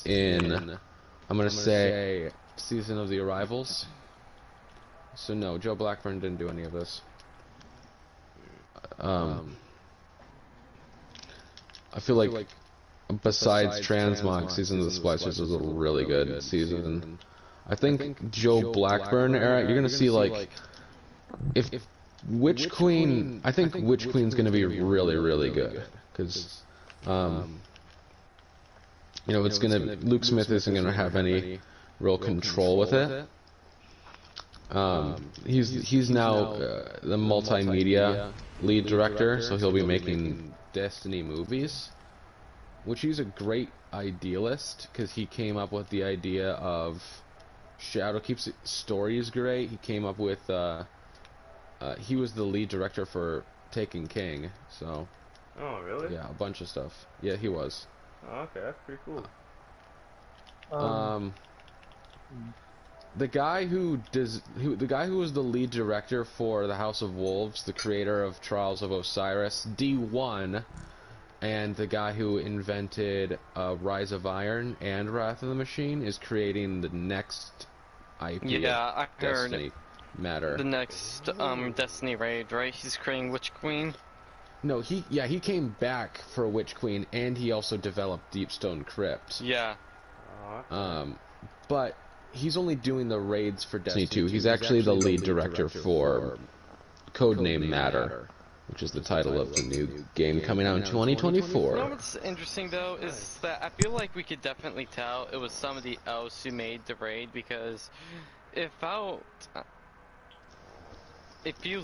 in, I'm gonna say, Season of the Arrivals. So no, Joe Blackburn didn't do any of this. I feel like besides Transmog, Season of the Splicers was a really good season. I think Joe Blackburn era, you're gonna see like if Witch Queen. I think Witch Queen's gonna be really good because you know it's gonna Luke Smith isn't gonna have any real control with it. He's now the multimedia lead director, so he'll be making Destiny movies, which he's a great idealist because he came up with the idea of Shadowkeep's story is great. He came up with he was the lead director for Taken King, so oh really? Yeah, a bunch of stuff. Yeah, he was. Oh, okay, that's pretty cool. The guy who was the lead director for The House of Wolves, the creator of Trials of Osiris, D1, and the guy who invented Rise of Iron and Wrath of the Machine is creating the next IP. Yeah, I heard Destiny Matter. the next Destiny raid, right? He's creating Witch Queen. No, he came back for Witch Queen, and he also developed Deepstone Crypt. Yeah. But he's only doing the raids for Destiny 2. He's actually the lead director for Codename Matter, which is the title of the new game coming out in 2024. You know what's interesting though is that I feel like we could definitely tell it was somebody else who made the raid because it feels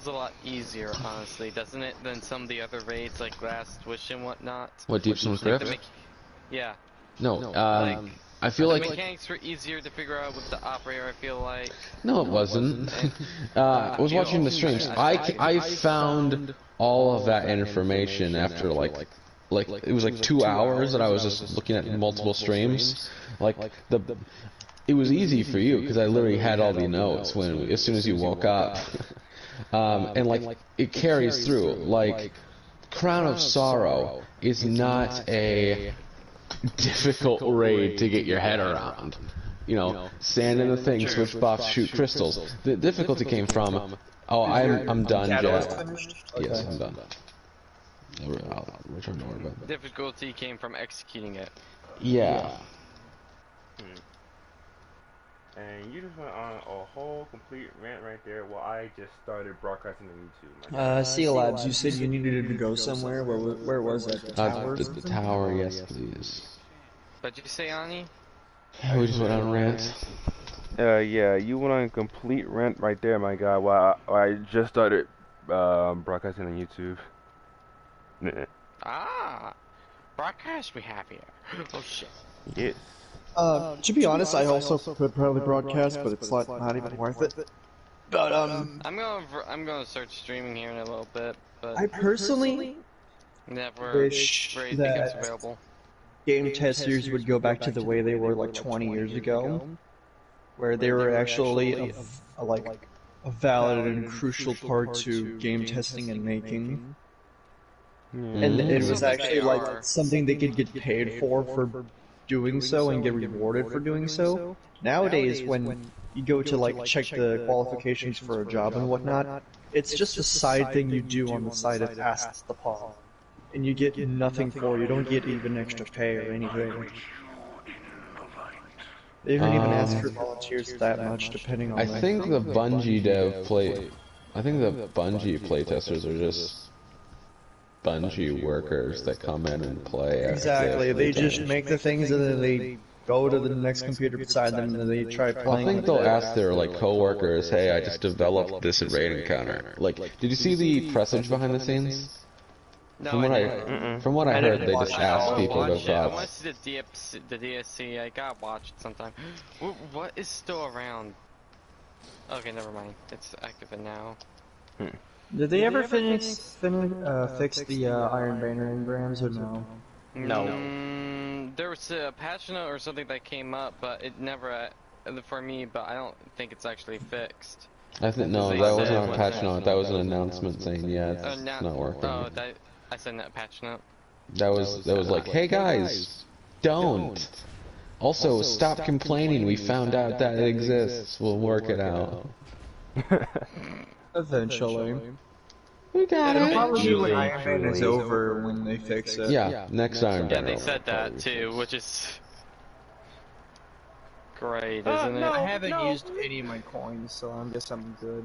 a lot easier, honestly, doesn't it, than some of the other raids like Last Wish and whatnot. What, Deepstone Crypt? Yeah. No, I feel like the mechanics were easier to figure out with the operator, I feel like. No, it wasn't. I was watching the streams. I found all of that information after like it was like 2 hours that I was just looking at multiple streams. It was easy for you because I literally had all the notes as soon as you woke up. And like it carries through. Like Crown of Sorrow is not a difficult raid to get your head around. You know, stand in the thing, switch buffs, shoot crystals. The difficulty came from, I'm done, Jack. Yes, I'm done. I'll return to work about that. Difficulty came from executing it. Yeah. And you just went on a whole complete rant right there while I just started broadcasting on YouTube. Seal Labs, you said you needed to go somewhere. Where was that? The tower? The tower, yes, please. What'd you say, Ani? We just went on a rant. Yeah, you went on a complete rant right there, my guy, while I just started broadcasting on YouTube. Broadcast we have here. Oh shit. Yes. To be honest, I also could probably broadcast, but it's not even worth it. But I'm gonna start streaming here in a little bit. But I personally never wish that available. Game testers would go back to the way they were like 20 years ago, where they were actually a valid and crucial part to game testing and making. And it was actually like something they could get paid for doing so and get rewarded for doing so. Nowadays, when you go to like check the qualifications for a job and whatnot, it's just a side thing you do on the side of Asks the Paw. And you get nothing for it. You don't get even extra pay or anything. They don't even ask for volunteers that much, depending on. I think the Bungie playtesters are just Bungie workers that come in and play. Exactly. They just make the things and then they go to the next computer beside them and then they try playing. I think they'll ask their like coworkers, "Hey, I just developed this raid encounter." Like, did you see the presage behind the scenes? No, From what I heard, they just asked people their I want to thoughts. see the DSC. I gotta watch it sometime. What is still around? Okay, never mind. It's active now. Did they ever fix the Iron Banner engrams or no? No. There was a patch note or something that came up, but it never for me. But I don't think it's actually fixed. I think no, that wasn't a patch note. That was an announcement saying, yeah, it's not working. Oh, I said that patch note. That was like, hey guys, don't. Also, stop complaining. We found out that it exists. We'll work it out. Eventually. We got It'll it. probably be when Iron Man is Eventually. over when they fix it. Yeah, next Iron Yeah, Man. they said that too, which is great, isn't I it? haven't used any of my coins, so I guess I'm good.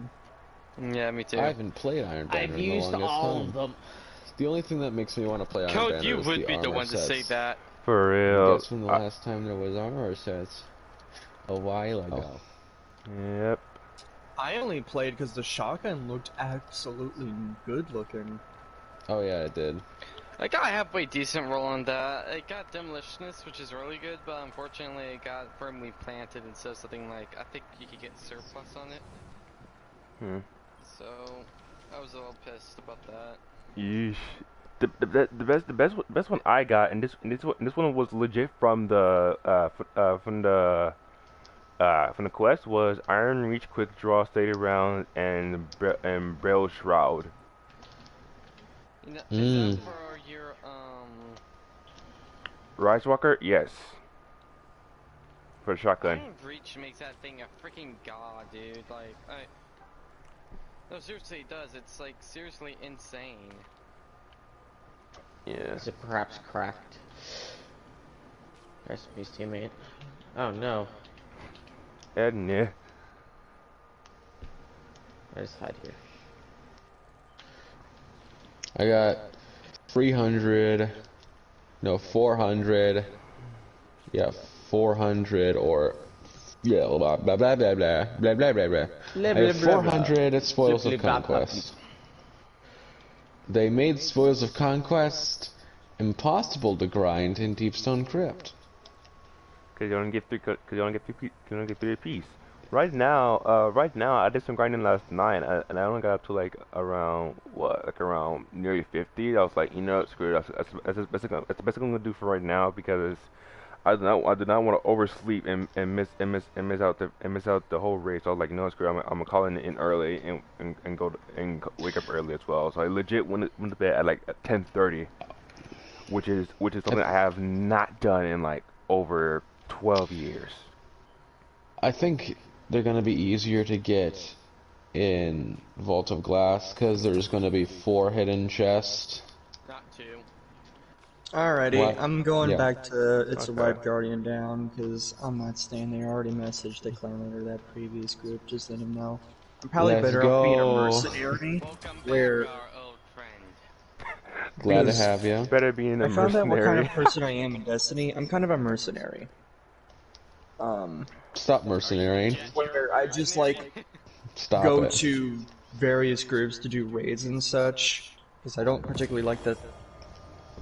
Yeah, me too. I haven't played Iron Banner I've in the used longest all time. of them. The only thing that makes me want to play Iron Code, Banner you is would the be the armor one to say sets. that. For real. Guess when the last time there was armor sets? A while ago. Yep. I only played because the shotgun looked absolutely good looking. Oh yeah, it did. I got a halfway decent roll on that. It got demolitionist, which is really good, but unfortunately it got firmly planted instead of something like, I think you could get surplus on it. So, I was a little pissed about that. Yeesh. The best one I got, and this one was legit from the quest, was Iron Reach, Quick Draw, Steady Round, and Braille Shroud. You know, is that for your, Rise Walker, yes. For the shotgun. Iron Reach makes that thing a freaking god, dude. Like, no, seriously, it does. It's, like, seriously insane. Yeah. Is it perhaps cracked? Rest in peace, teammate. Oh no. Edna. I just hide here. I got 300. No, 400. Yeah, 400 or. Yeah, blah blah blah blah blah blah blah blah blah. I have 400 at Spoils of Conquest. They made Spoils of Conquest impossible to grind in Deepstone Crypt. Cause you only get three apiece. Right now, I did some grinding last night, and I only got up to like around around nearly 50. I was like, you know, screw it. That's the best I'm gonna do for right now, because I do not want to oversleep and miss out the whole race. So I was like, no, screw it. I'm gonna call in early and wake up early as well. So I legit went to bed at like 10:30, which is something I have not done in like over 12 years. I think they're gonna be easier to get in Vault of Glass because there's gonna be 4 hidden chests. Not 2. Alrighty, What? I'm going Yeah. back to It's a Okay. White Guardian down, because I'm not staying there. I already messaged the clan leader of that previous group, just let him know. I'm probably Let's better off being a go. mercenary. Welcome back, Where- our old friend. Glad to Because have you. Better being a I found out what kind mercenary. of person I am in Destiny. I'm kind of a mercenary. Stop mercenarying. Where I just like Stop go it. to various groups to do raids and such, because I don't particularly like to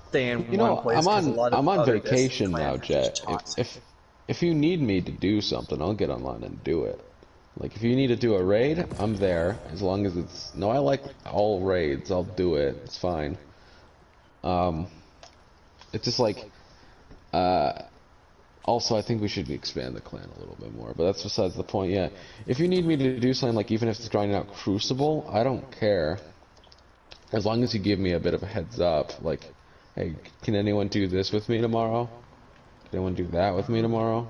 stay in You one know, place. 'cause a lot of I'm on other vacation Destiny now, clans are just Jet. toxic. If you need me to do something, I'll get online and do it. Like if you need to do a raid, I'm there. As long as it's I like all raids. I'll do it. It's fine. It's just like also I think we should expand the clan a little bit more, but that's besides the point. Yeah, if you need me to do something, like even if it's grinding out Crucible, I don't care. As long as you give me a bit of a heads up, like, hey, can anyone do this with me tomorrow? Can anyone do that with me tomorrow?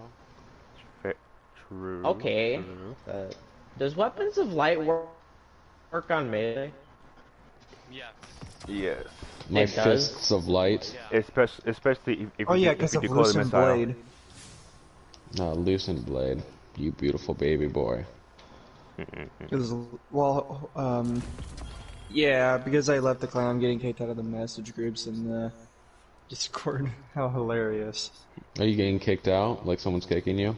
True. Okay. true. Does Weapons of Light work on melee? Yes. Yes. My It does? fists of light. Yeah. Especially if Oh you yeah, if because you of do call it Lucent missile. Blade. Lucent Blade. You beautiful baby boy. Because, well, yeah, because I left the clan, I'm getting kicked out of the message groups in the Discord. How hilarious. Are you getting kicked out? Like someone's kicking you?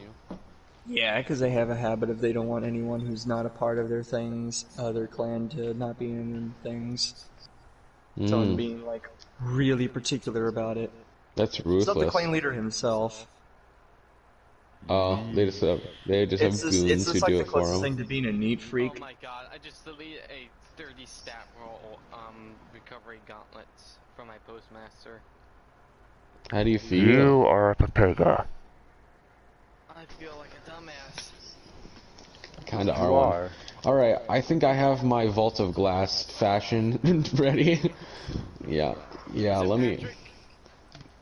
Yeah, because they have a habit of they don't want anyone who's not a part of their things, their clan, to not be in things. So I'm being, like, really particular about it. That's It's not the ruthless. clan leader himself. Oh, they just have It's goons just who like do the it for closest them. thing to being a neat Oh freak. my god, I just deleted a 30 stat roll, recovery gauntlets from my postmaster. How do you feel? are a Pepega. I feel like a dumbass. Kinda You are one. are. Alright, I think I have my Vault of Glass fashion ready. Yeah, Is it let me. Patrick?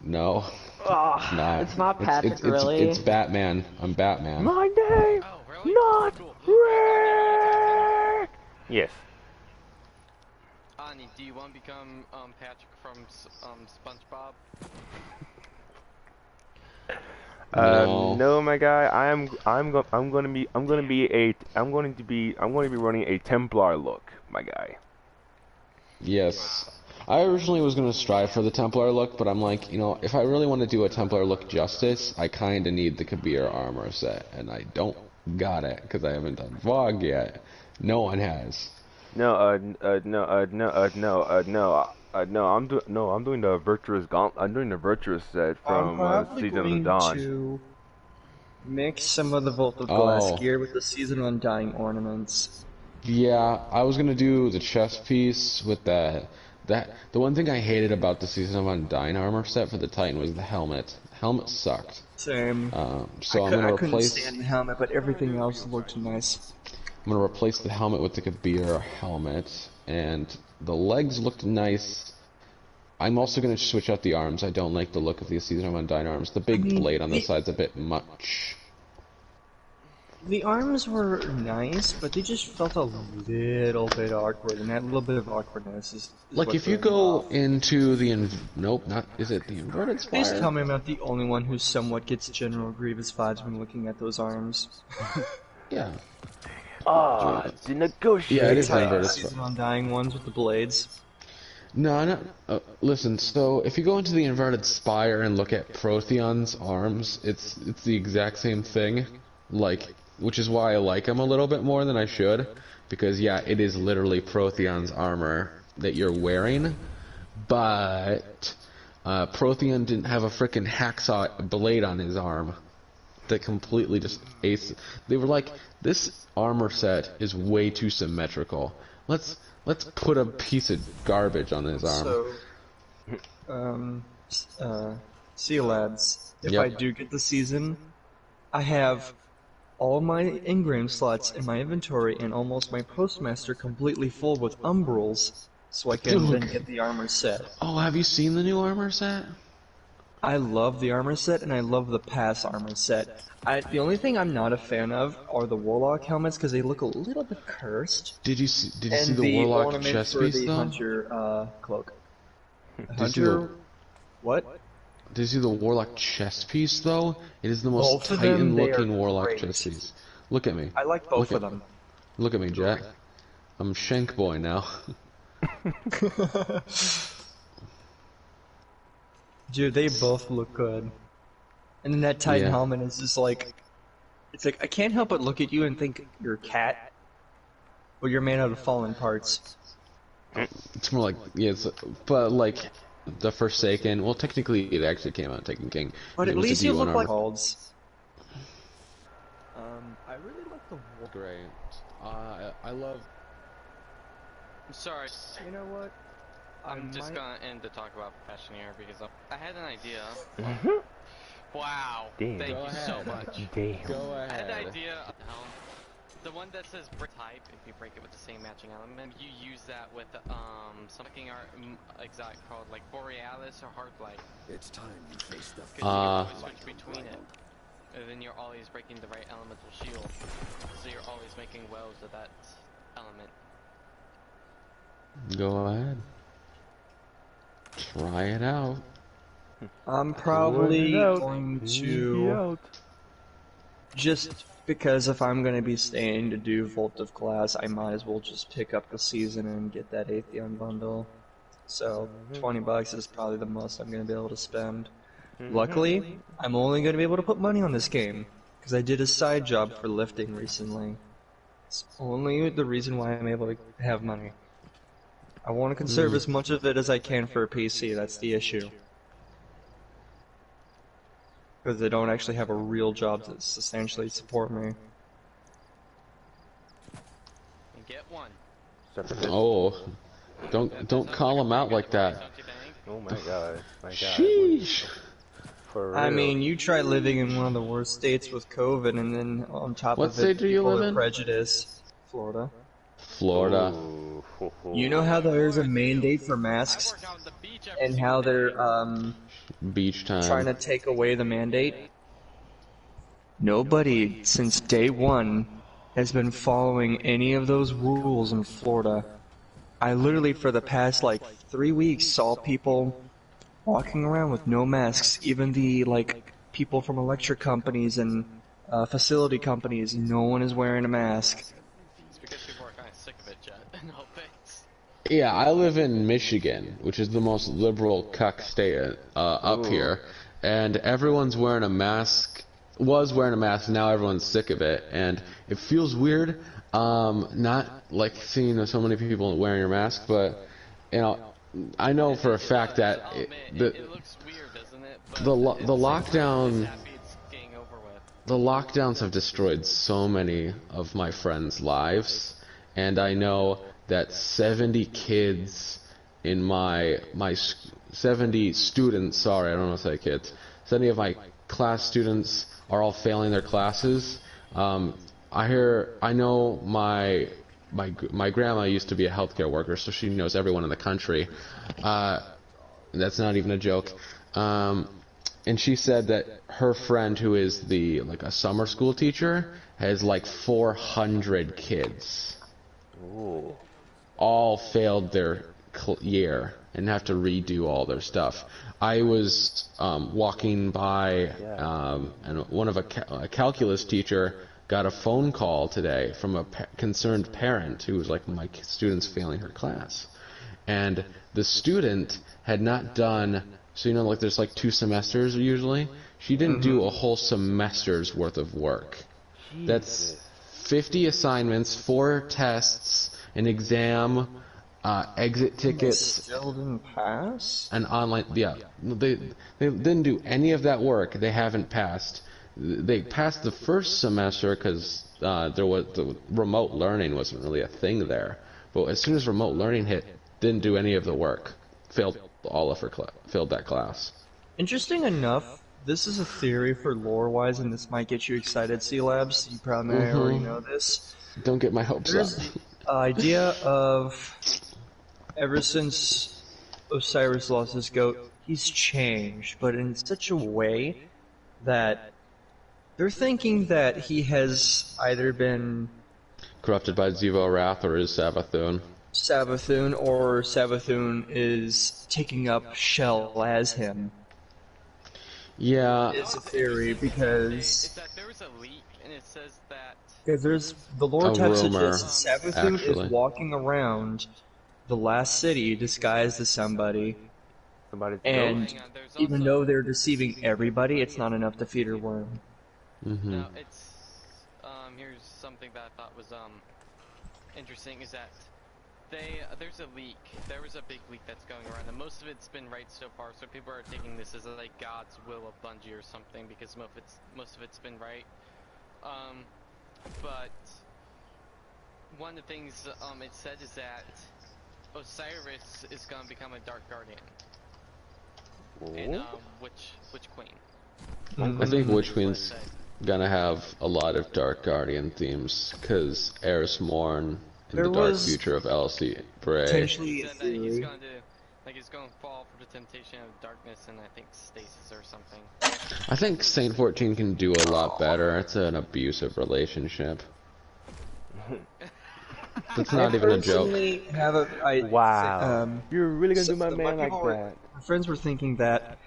No. Oh, it's not Patrick, really. It's Batman. I'm Batman. My name, Oh, really? not Cool. Rick. Yes. Ani, do you want to become Patrick from SpongeBob? No. No, my guy. I'm going to be running a Templar look, my guy. Yes. I originally was going to strive for the Templar look, but I'm like, you know, if I really want to do a Templar look justice, I kind of need the Kabir armor set, and I don't got it, because I haven't done VOG yet. No one has. No, I'm doing the Virtuous Gauntlet. I'm doing the Virtuous set from Season of the Dawn. To mix some of the Vault of Glass gear with the Season of Undying ornaments. Yeah, I was going to do the chest piece with the one thing I hated about the Season of Undying armor set for the Titan was the helmet. The helmet sucked. Same. So I'm going to replace. Couldn't stand the helmet, but everything else looked nice. I'm going to replace the helmet with the Kabir helmet, and the legs looked nice. I'm also going to switch out the arms. I don't like the look of the Season of Undying arms. The big blade on the side's a bit much. The arms were nice, but they just felt a little bit awkward, and that little bit of awkwardness is like if you go into the nope, not is it the inverted spire? Please tell me I'm not the only one who somewhat gets General Grievous vibes when looking at those arms. Yeah. The negotiator. Yeah, it is the inverted Season spire. Undying ones with the blades. No. Listen. So if you go into the inverted spire and look at Protheon's arms, it's the exact same thing. Like, which is why I like him a little bit more than I should, because yeah, it is literally Protheon's armor that you're wearing, but Protheon didn't have a frickin' hacksaw blade on his arm that completely just aced. They were like, this armor set is way too symmetrical. Let's put a piece of garbage on his arm. So, see lads, if Yep. I do get the season, I have all my engram slots in my inventory and almost my postmaster completely full with umbrals, so I can then get the armor set. Oh, have you seen the new armor set? I love the armor set, and I love the pass armor set. The only thing I'm not a fan of are the Warlock helmets, because they look a little bit cursed. Did you see And the Warlock ornament chest for piece the though? Hunter cloak. Did you see the Hunter... What? Did you see the Warlock chest piece though? It is the most Both of them, they Titan-looking are Warlock great. chest piece. Look at me. I like both Look of at- them. Look at me, Jack. I'm Shank Boy now. Dude, they both look good. And then that Titan Yeah. helmet is just like... It's like, I can't help but look at you and think you're a cat. But you're made out of fallen parts. It's more like but like the Forsaken. Well, technically, it actually came out Taken King. But and at it was least the you D1 look like armor. Halds. I really like the wolf. Great. I love. I'm sorry. You know what? I'm just gonna end the talk about fashion here because I had an idea. Wow. Damn. Thank Go you so ahead. much. Damn. Go I had ahead. an idea of the one that says brick type. If you break it with the same matching element, you use that with something exact called like Borealis or Heartblight. It's time to face the Because you can always switch between it, and then you're always breaking the right elemental shield. So you're always making wells of that element. Go ahead. Try it out. I'm probably Going out. going Easy to... out. Just because if I'm going to be staying to do Vault of Glass, I might as well just pick up the season and get that Atheon bundle. So, $20 is probably the most I'm going to be able to spend. Luckily, I'm only going to be able to put money on this game, because I did a side job for lifting recently. It's only the reason why I'm able to have money. I want to conserve as much of it as I can for a PC, that's the issue. Because they don't actually have a real job to substantially support me. And get one. Oh, don't call him out like that. Don't you think? Oh my god. My god. Sheesh. For real. I mean, you try living in one of the worst states with COVID, and then on top What of state it, do you people live are in? prejudiced. Florida. Florida. Ooh, ho, ho. You know how there's a mandate for masks, I work out on the beach every and single how day. they're Beach time. trying to take away the mandate. Nobody since day one has been following any of those rules in Florida. I literally, for the past like 3 weeks, saw people walking around with no masks. Even the people from electric companies and facility companies, no one is wearing a mask. It's because people are kind of sick of it, Jet. No thanks. Yeah, I live in Michigan, which is the most liberal cuck state up here, and everyone's wearing a mask. Was wearing a mask. Now everyone's sick of it, and it feels weird. Not like seeing so many people wearing your mask, but you know, I know for a fact that it looks weird, doesn't it? But the lockdown. Happy it's getting over with. The lockdowns have destroyed so many of my friends' lives, and I know that 70 kids in my 70 students, sorry, I don't want to say kids, 70 of my class students are all failing their classes. I know my grandma used to be a healthcare worker, so she knows everyone in the country. That's not even a joke. And she said that her friend, who is a summer school teacher, has like 400 kids. Ooh. All failed their year and have to redo all their stuff. I was walking by, and one of a calculus teacher got a phone call today from a concerned parent who was like, my student's failing her class. And the student had not done, so there's like 2 semesters usually. She didn't do a whole semester's worth of work. Jesus. That's 50 assignments, 4 tests, an exam, exit tickets. Still didn't pass? An online, yeah. They didn't do any of that work. They haven't passed. They passed the first semester because the remote learning wasn't really a thing there. But as soon as remote learning hit, didn't do any of the work. Failed failed that class. Interesting enough, this is a theory for lore-wise, and this might get you excited, C-Labs. You probably already know this. Don't get my hopes There's up. an idea of, ever since Osiris lost his goat, he's changed, but in such a way that they're thinking that he has either been Corrupted by Zevo Wrath or is Savathun. Savathun, or Savathun is taking up Shell as him. Yeah. It's a theory because It's that there was a leak, and it says that there's the lore A type rumor, suggests Savathun actually. is walking around the last city disguised as somebody, Somebody's and Hang on, there's even also- though they're deceiving everybody, it's not enough to feed her worm. Mm-hmm. No, it's here's something that I thought was interesting is that there's a leak. There was a big leak that's going around, and most of it's been right so far. So people are taking this as like God's will of Bungie or something because most of it's been right. But one of the things it said is that Osiris is gonna become a Dark Guardian. And which queen? I think Witch That's what it Queen's said. gonna have a lot of Dark Guardian themes, because Eris Morn in There the dark was future of Elsie Bray. potentially a Said that he's theory. going to, he's going to fall for the temptation of darkness and I think stasis or something. I think Saint 14 can do a lot better. It's an abusive relationship. That's not even a joke. Personally have Wow. You're really gonna so do my my man like people were- that? My friends were thinking that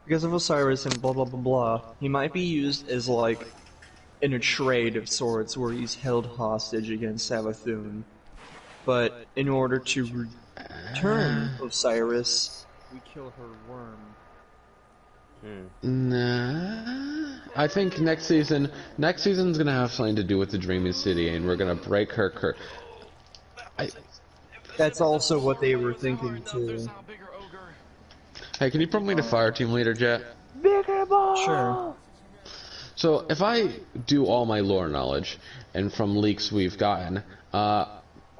because of Osiris and blah blah blah blah, he might be used as like in a trade of sorts where he's held hostage against Savathun. But in order to return Osiris, we kill her worm. Nah. I think next season's gonna have something to do with the Dreaming City, and we're gonna break her curse. That's also what they were thinking There's too. now a bigger ogre. Hey, can you put me to fire team leader, Jet? Bigger ball. Sure. So if I do all my lore knowledge, and from leaks we've gotten,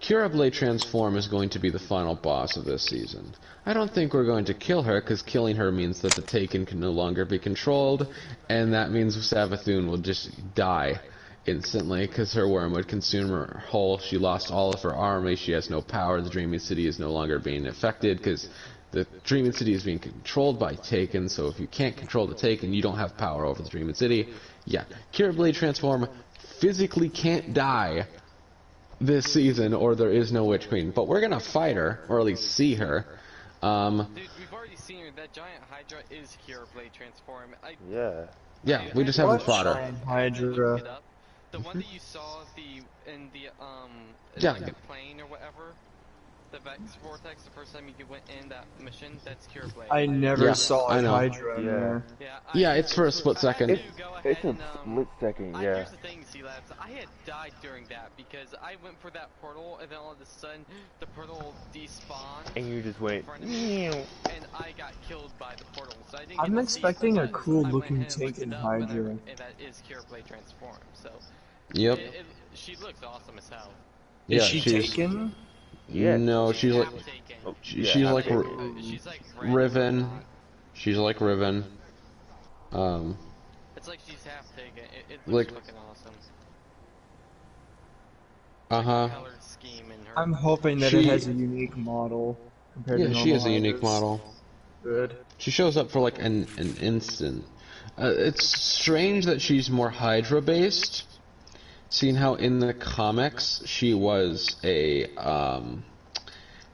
Curable Transform is going to be the final boss of this season. I don't think we're going to kill her, because killing her means that the Taken can no longer be controlled, and that means Savathun will just die instantly, because her worm would consume her whole. She lost all of her army, she has no power, the Dreaming City is no longer being affected, because the Dreaming City is being controlled by Taken, so if you can't control the Taken, you don't have power over the Dreaming City. Yeah, Kira Blade Transform physically can't die this season, or there is no Witch Queen. But we're gonna fight her, or at least see her. Dude, we've already seen her. That giant Hydra is Kira Blade Transform. Yeah, we just haven't fought her. Giant Hydra. The one that you saw in the Yeah. like a plane or whatever. The Vex Vortex, the first time you went in that mission, that's Kira Blade. I never Yeah, saw I a know. Hydra in Yeah. there. Yeah, it's for a split second. It's a split second, yeah. Here's the thing, C-Labs. I had died during that because I went for that portal, and then all of a sudden, the portal despawned. And you just went, in front of me, and I got killed by the portal. So I didn't I'm get to see expecting it, a but cool I went looking ahead and looked Taken it up, and Hydra. and that is Kira Blade Transform. So Yep. she looks awesome as hell. Yeah, Is she she's Taken? yeah. no, she's like Half taken. she's Yeah, like half She's like Riven. whatnot. She's like Riven. It's like she's half taken. It Like- looks looking awesome. Uh-huh. Color scheme in her. I'm hoping that it She- has a unique model compared to Yeah, normal she has a unique Hydras. model. Good. She shows up for like an instant. It's strange that she's more Hydra based, seeing how in the comics she was a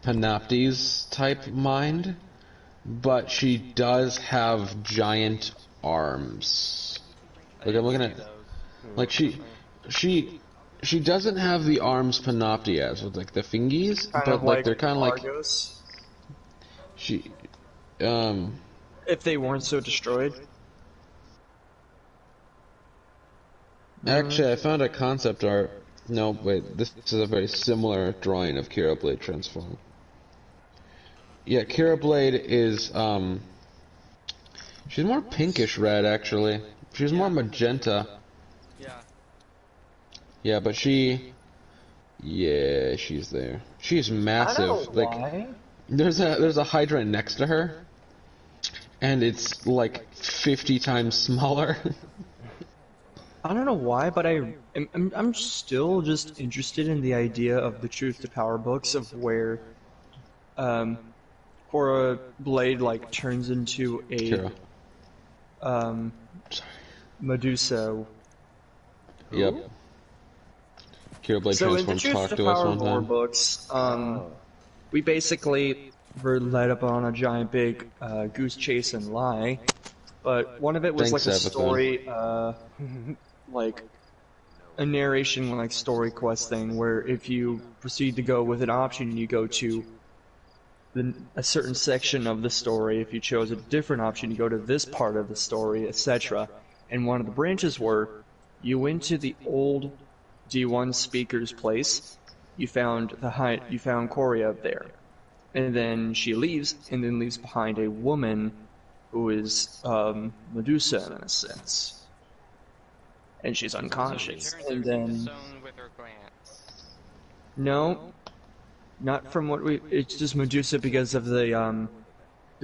Panoptes type mind, but she does have giant arms. I Like I'm didn't looking see at, those. like she doesn't have the arms Panopti has with like the fingies, Kind but of like they're kind of like Argos, she if they weren't so destroyed. Actually, I found a concept art. No, wait, this is a very similar drawing of Kira Blade Transform. Yeah, Kira Blade is, she's more pinkish red, actually. She's more magenta. Yeah. Yeah, but yeah, she's there. She's massive. I don't know Like, why. there's a Hydra next to her, and it's like 50 times smaller. I don't know why, but I'm still just interested in the idea of the Truth to Power books of where Kira Blade like turns into a Kira. Medusa. Yep. Kira Blade So in the Transform Truth talked to to us Power one lore time. books, we basically were led up on a giant big goose chase and lie, but one of it was Thanks, like a Avathon. story, like a narration, like story quest thing, where if you proceed to go with an option, you go to a certain section of the story. If you chose a different option, you go to this part of the story, etc. And one of the branches were you went to the old D1 speaker's place. You found Korea there, and then she leaves, and then leaves behind a woman who is Medusa in a sense, and she's unconscious. Turns And her into then stone with her glance. no, not from what we. It's just Medusa because of the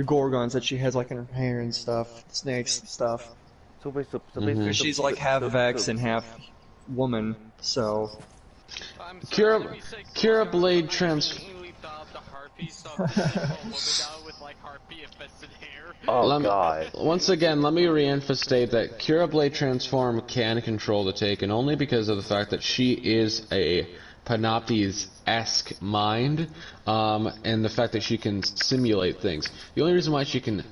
gorgons that she has like in her hair and stuff, snakes and stuff. So basically, She's like half Vex and half woman, so I'm Kira- sorry, let me say, Kira Kira, Blade I trans- immediately thought of the harpy, so I'm thinking of a woman now with like harpy-infested hair. oh Lem- god. Once again, let me re-emphasize that Kira Blade Transform can control the Taken only because of the fact that she is a Panoptes-esque mind, and the fact that she can simulate things. The only reason why she can,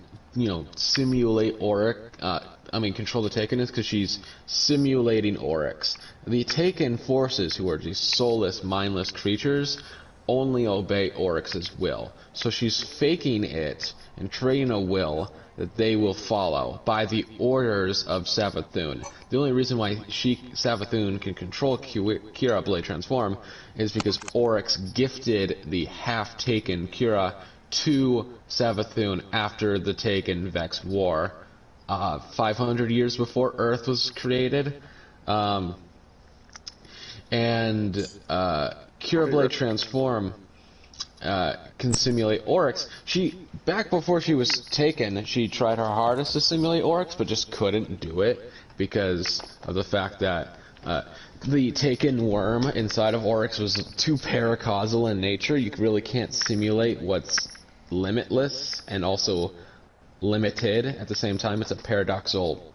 simulate control the Taken is because she's simulating Oryx. The Taken forces, who are these soulless, mindless creatures, only obey Oryx's will. So she's faking it and creating a will that they will follow by the orders of Savathun. The only reason why Savathun can control Kira Blade Transform is because Oryx gifted the half-taken Kira to Savathun after the Taken Vex War, 500 years before Earth was created. Kira Blade Transform can simulate Oryx. Back before she was taken, she tried her hardest to simulate Oryx, but just couldn't do it because of the fact that the taken worm inside of Oryx was too paracausal in nature. You really can't simulate what's limitless and also limited at the same time. It's a paradoxical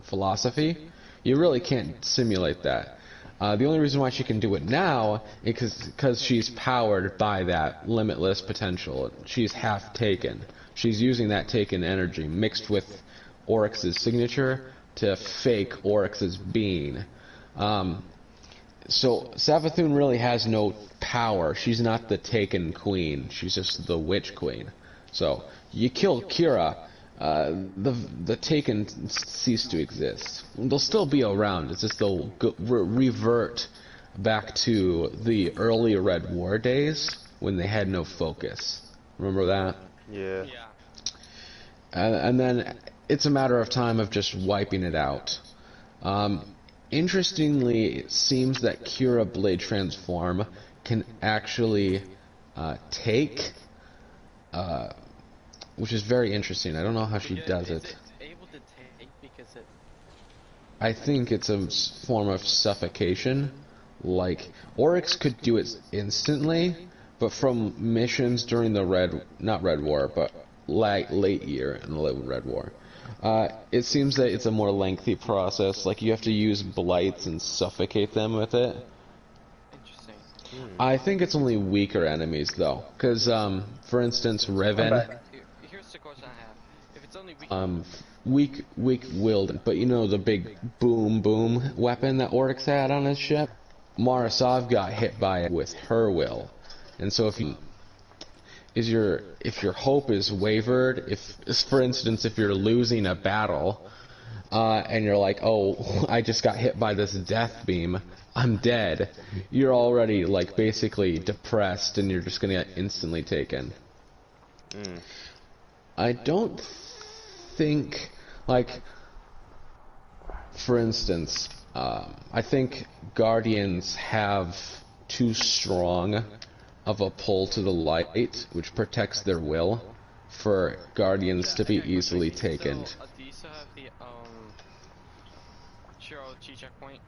philosophy. You really can't simulate that. The only reason why she can do it now is because she's powered by that limitless potential. She's half Taken. She's using that Taken energy mixed with Oryx's signature to fake Oryx's being. So Savathun really has no power. She's not the Taken queen. She's just the witch queen. So you kill Kira, the Taken cease to exist. They'll still be around. It's just they'll revert back to the early Red War days when they had no focus. Remember that? Yeah. And then it's a matter of time of just wiping it out. Interestingly, it seems that Kira Blade Transform can actually take, which is very interesting. I don't know how she does it. Is it able to take because it... I think it's a form of suffocation. Like, Oryx could do it instantly, but from missions during the not Red War, but late year in the Red War. It seems that it's a more lengthy process. Like, you have to use blights and suffocate them with it. Interesting. I think it's only weaker enemies, though. Because, for instance, Revan... Here's the question I have. If it's only weak-willed, but you know the big boom weapon that Oryx had on his ship? Marasov got hit by it with her will. And so if your hope is wavered, if for instance if you're losing a battle, and you're like, oh, I just got hit by this death beam, I'm dead, you're already like basically depressed and you're just gonna get instantly taken. I don't think, like, for instance, I think Guardians have too strong of a pull to the light, which protects their will, for Guardians to be easily taken. So, do you still have the Shiro Chi checkpoint?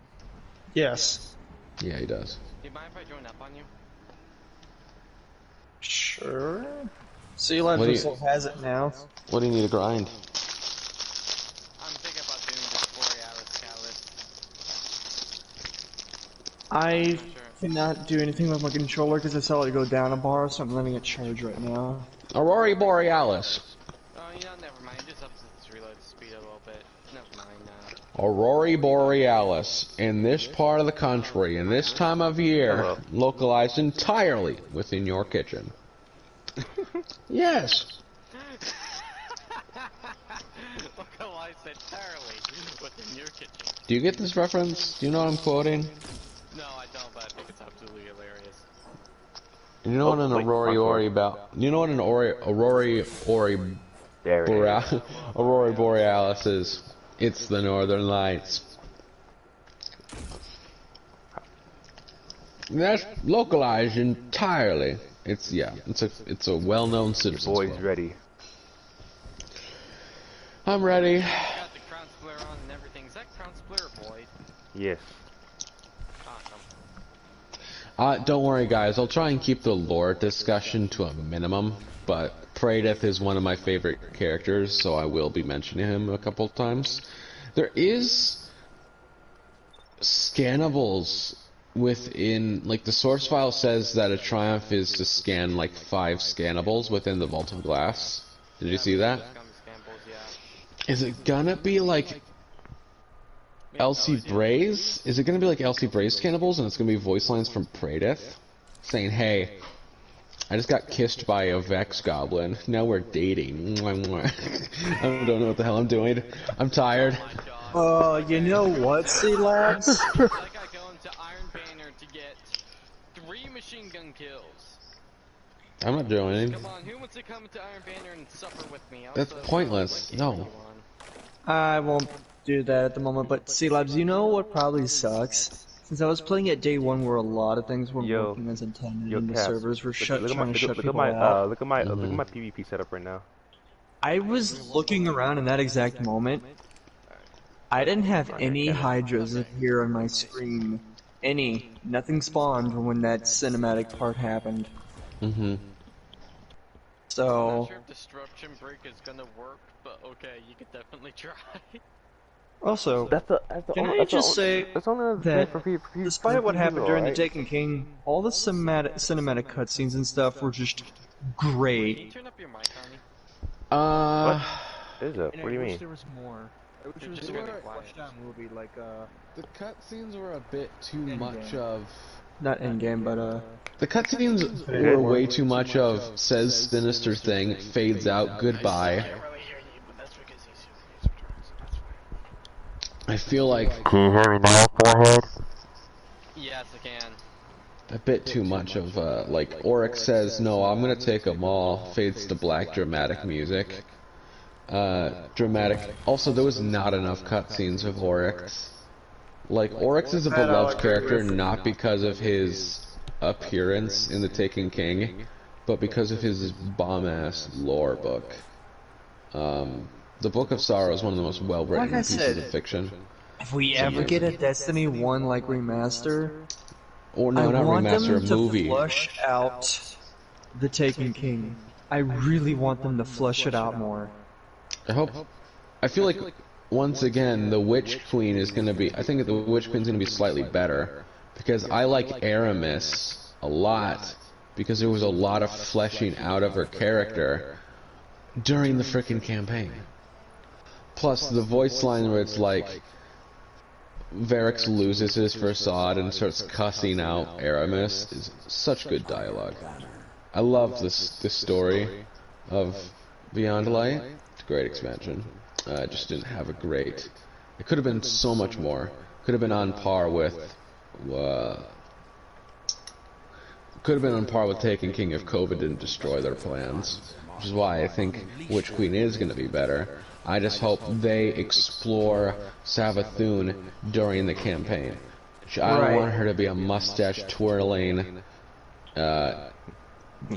Yes. Yeah, he does. Do you mind if I join up on you? Sure. Sea Life What do still has it now. What do you need to grind? I'm thinking about doing this Borealis Callus. I cannot do anything with my controller because I saw it go down a bar, so I'm letting it charge right now. Aurora Borealis. Oh, you know, never mind. Just ups its reload speed a little bit. Never mind. Aurora Borealis, in this part of the country, in this time of year, localized entirely within your kitchen. Yes. Localized entirely within your kitchen. Do you get this reference? Do you know what I'm quoting? No, I don't, but I think it's absolutely hilarious. You know what an Aurora Borealis is? It's the Northern Lights. That's localized entirely. It's a well-known citizen. Boy's ready. I'm ready. I got the crown splitter on and everything. Is that crown splitter Void? Yes. Awesome. Don't worry, guys. I'll try and keep the lore discussion to a minimum, but Praedyth is one of my favorite characters, so I will be mentioning him a couple times. There is scannables within, like, the source file says that a triumph is to scan like 5 scannables within the Vault of Glass. Did you see that? Is it gonna be like Elsie Braze? Is it gonna be like Elsie Braze scannables and it's gonna be voice lines from Praedyth saying, hey, I just got kissed by a Vex Goblin, now we're dating. I don't know what the hell I'm doing. I'm tired. You know what, C-Labs? Like I go into Iron Banner to get 3 machine gun kills. I'm not joining. Come on, who wants to come into Iron Banner and suffer with me? That's pointless. No. I won't do that at the moment, but C-Labs, you know what probably sucks? Since I was playing at day 1 where a lot of things weren't working as intended and the servers were trying to shut people out. Look at my PvP setup right now. I was looking around in that exact moment. I didn't have any Hydras appear on my screen. Any. Nothing spawned when that cinematic part happened. So. not sure if Destruction Break is gonna work, but okay, you could definitely try. Also, That's the can only, I that's the just only, say that's the only other that thing for despite what happened people, during the right? Taken King, all the cinematic cutscenes and stuff were just Can great. you turn up your mic, Connie? Is it? And What do you I wish mean? there was more. I wish You're there was just more really quiet. fleshed out movie like The cutscenes were a bit too Endgame. much of. Not Endgame, but The cutscenes were way too much of says sinister thing, fades out, goodbye. Can't really hear you, but that's because he's retarded, so that's fine. I feel like Can you hear me now, forehead? Yes, I can. a bit too much of like Oryx says, no, I'm gonna take them all, fades to black, dramatic music. Dramatic. Also, there was not enough cutscenes of Oryx. Like, Oryx is a beloved character not because of his appearance in The Taken King, but because of his bomb-ass lore book. The Book of Sorrow is one of the most well-written Like I pieces said, of fiction. if we ever get a Destiny 1 like remaster, Or no, I not want remaster, them a to movie. flush out the Taken King. I really want them to flush it out more. I feel like, once again, the Witch Queen is gonna be, I think the Witch Queen's gonna be slightly better, because I like Aramis a lot, because there was a lot of fleshing out of her character during the frickin' campaign. Plus, the voice line where it's like, Varix loses his facade and starts cussing out Aramis is such good dialogue. I love this story of Beyond Light. It's a great expansion. I just didn't have a great. It could have been so much more. Could have been on par with. Could have been on par with Taken King if COVID didn't destroy their plans. Which is why I think Witch Queen is going to be better. I just hope they explore Savathun during the campaign. I don't want her to be a mustache twirling, evil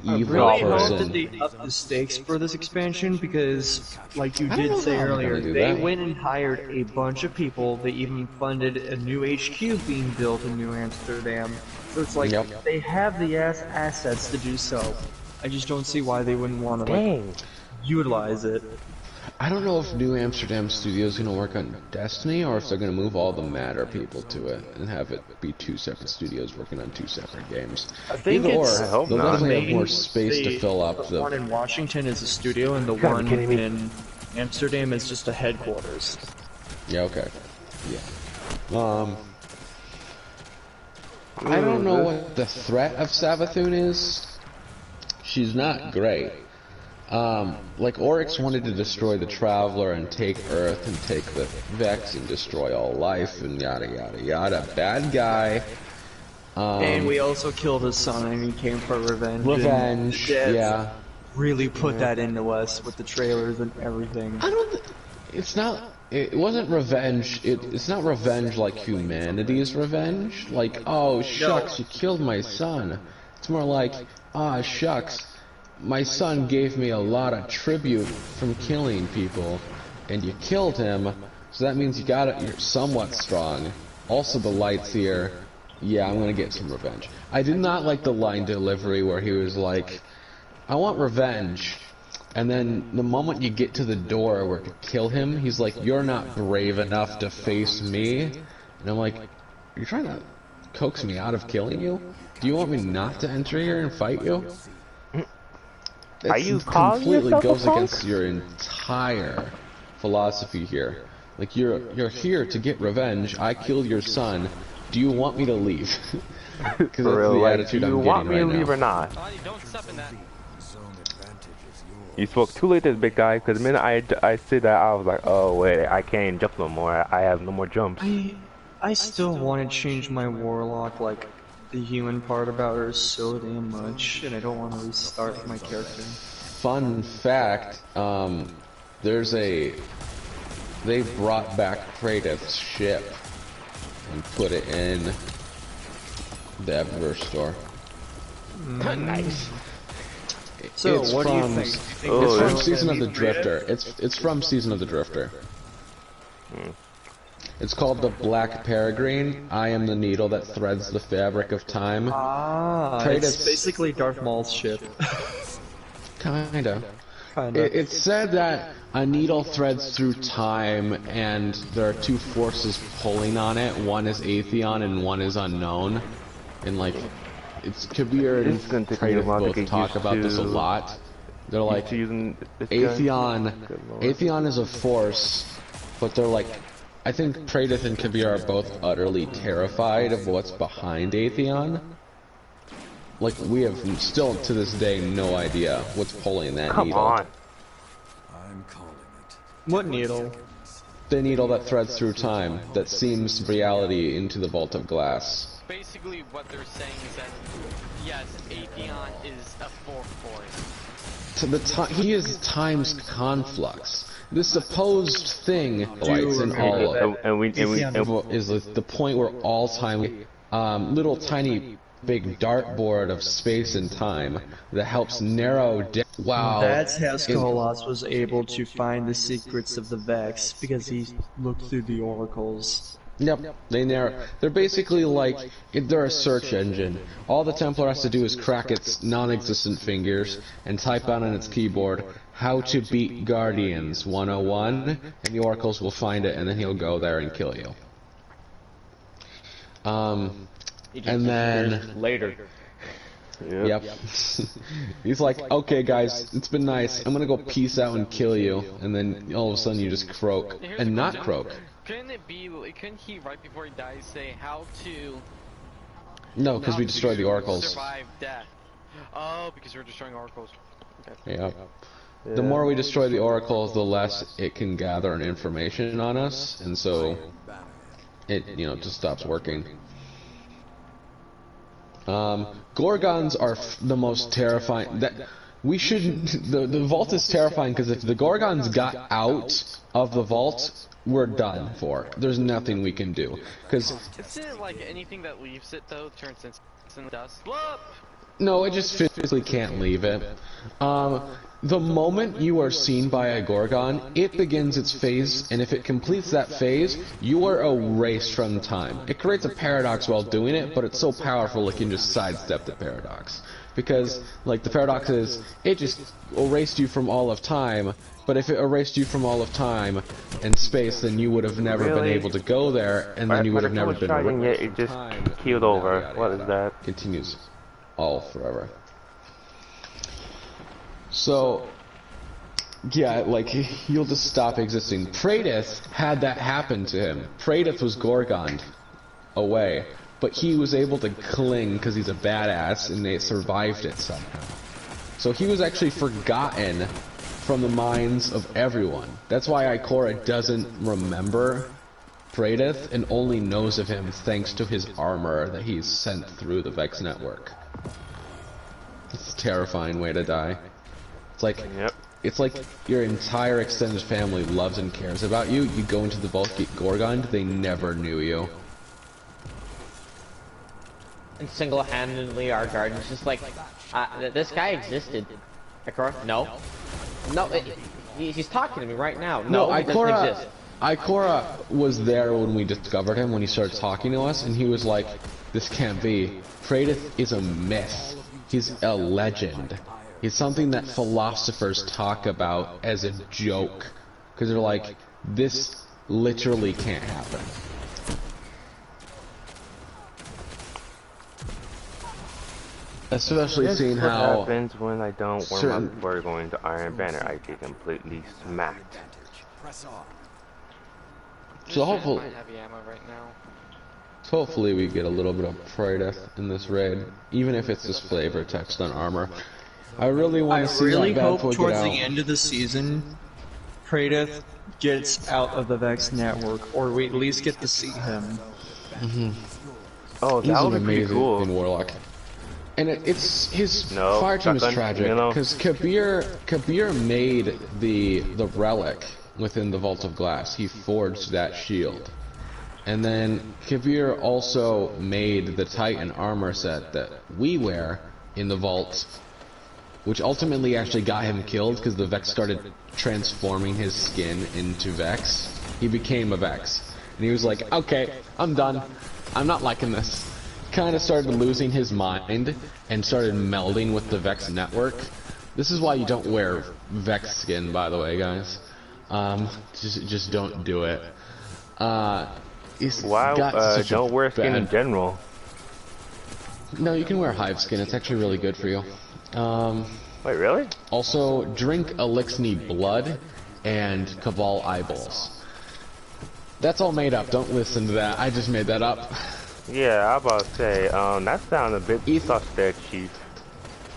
Really hope person. that they up the stakes for this expansion because, like you I don't did know say how they're earlier, gonna do they that. went and hired a bunch of people. They even funded a new HQ being built in New Amsterdam. So it's like Yep. they have the assets to do so. I just don't see why they wouldn't want to like, utilize it. I don't know if New Amsterdam Studio is going to work on Destiny or if they're going to move all the Matter people to it and have it be two separate studios working on two separate games. I think Either it's or, I hope they'll not. definitely have more space to the- fill up the one the. in Washington is a studio, and the gotta be one kidding me. in Amsterdam is just a headquarters. Yeah, okay. Yeah. I don't know what the threat of Savathun is. She's not great. Like Oryx wanted to destroy the Traveler and take Earth and take the Vex and destroy all life and yada yada yada. Bad guy. And we also killed his son, and he came for revenge. Revenge, And the devs yeah. really put that into us with the trailers and everything. I don't. It's not. It wasn't revenge. It's not revenge like humanity's revenge. Like, oh shucks, you killed my son. It's more like, ah shucks, my son gave me a lot of tribute from killing people, and you killed him. So that means you're somewhat strong. Also, the lights here. Yeah, I'm gonna get some revenge. I did not like the line delivery where he was like, I want revenge. And then the moment you get to the door where to kill him, he's like, you're not brave enough to face me. And I'm like, you're trying to coax me out of killing you? Do you want me not to enter here and fight you? Are It you calling completely yourself a goes punk? against your entire philosophy here. Like, you're here to get revenge. I killed your son. Do you want me to leave? Because that's For real, the like, attitude do you I'm want getting me right to leave now. or not? Connie, don't step in that. You spoke too late, this big guy. Because the minute I said that, I was like, oh wait, I can't jump no more. I have no more jumps. I still want to change my warlock, like, the human part about her so damn much, and I don't want to restart my character. Fun fact, they brought back Kratos' ship and put it in the Eververse store. Nice. So, It's what do you from- think? Oh, It's from yeah. Season of the Drifter. It's from Season of the Drifter. It's called the Black Peregrine. I am the needle that threads the fabric of time. Ah, Kratos- it's basically Darth Maul's ship. Kinda. Kinda. It's said that a needle threads through time, and there are two forces pulling on it. One is Atheon, and one is unknown. And like, it's Kabir and It's gonna take me a Praetor while to both get talk used about this a to- lot. They're like, using this gun. Atheon is a force, but they're like, I think Praetor and Kabir are both utterly terrified of what's behind Atheon. Like, we have still to this day no idea what's pulling that Come needle. on. I'm calling it. What needle? The needle that threads through time, that seams reality into the vault of glass. Basically, what they're saying is that yes, Atheon is a fourth force. To the he is time's conflux. This supposed thing lights in all of is the point where all time, little tiny big dartboard of space and time that helps narrow down. Wow. That's how Skolas was able to find the secrets of the Vex, because he looked through the oracles. Yep, they're basically like, they're a search engine. All the Templar has to do is crack its non-existent fingers and type out on its keyboard, "How to beat Guardians 101," and the oracles will find it, and then he'll go there and kill you. And then later. Yep. He's like, "Okay guys, it's been nice. I'm gonna go peace out and kill you," and then all of a sudden you just croak. Here's And a not question. croak. Couldn't he right before he dies say how to No, because we not destroyed the to oracles. survive death? Oh, because we're destroying oracles. Okay. Yep. The more we destroy the oracles, the less it can gather an information on us, and so it, just stops working. Gorgons are the most terrifying. We shouldn't. The vault is terrifying because if the Gorgons got out of the vault, we're done for. There's nothing we can do. Because Isn't it like anything that leaves it though turns into dust? Blup! no, it just physically can't leave it. The moment you are seen by a Gorgon, it begins its phase, and if it completes that phase, you are erased from time. It creates a paradox while doing it, but it's so powerful it can just sidestep the paradox. Because, like, the paradox is, it just erased you from all of time, but if it erased you from all of time and space, then you would have never been Really? able to go there, and then you would have never been trying, yet it just keeled over. What is that? Continues all forever. So, yeah, like, you'll just stop existing. Praedyth had that happen to him. Praedyth was Gorgoned away, but he was able to cling because he's a badass, and they survived it somehow. So he was actually forgotten from the minds of everyone. That's why Ikora doesn't remember Praedyth and only knows of him thanks to his armor that he's sent through the Vex network. It's a terrifying way to die. It's like, Yep. it's like your entire extended family loves and cares about you. You go into the vault, get Gorgoned, they never knew you. And single-handedly, our garden's just like, this guy existed. Ikora? No. No, he's talking to me right now. No, he doesn't exist. Ikora was there when we discovered him, when he started talking to us, and he was like, "This can't be. Praedyth is a myth. He's a legend. He's something that philosophers talk about as a joke." Because they're like, this literally can't happen. Especially seeing What how happens when I don't wear my certain- before going to Iron Banner? I get completely smacked. Press on. So hopefully, Find heavy ammo right now. hopefully we get a little bit of Praedyth in this raid, even if it's just flavor text on armor. I really I want to see really that bad hope boy towards get the out. end of the season, Praedyth gets out of the Vex network, or we at least get to see him. Oh, He's that an would be pretty amazing cool. Warlock. And it's his No, fire team is shotgun, tragic you know. because Kabir made the relic within the Vault of Glass. He forged that shield, and then Kabir also made the Titan armor set that we wear in the vault, which ultimately actually got him killed because the Vex started transforming his skin into Vex. He became a Vex, and he was like, "Okay, I'm done. I'm not liking this." Kind of started losing his mind and started melding with the Vex network, This is why you don't wear Vex skin, by the way, guys. Just don't do it. Why don't wear skin in general? No, you can wear Hive skin. It's actually really good for you. Wait, really? Also, drink Elixni blood and Cabal eyeballs. That's all made up. Don't listen to that. I just made that up. Yeah, I was about to say, that sounds a bit sus there, Chief.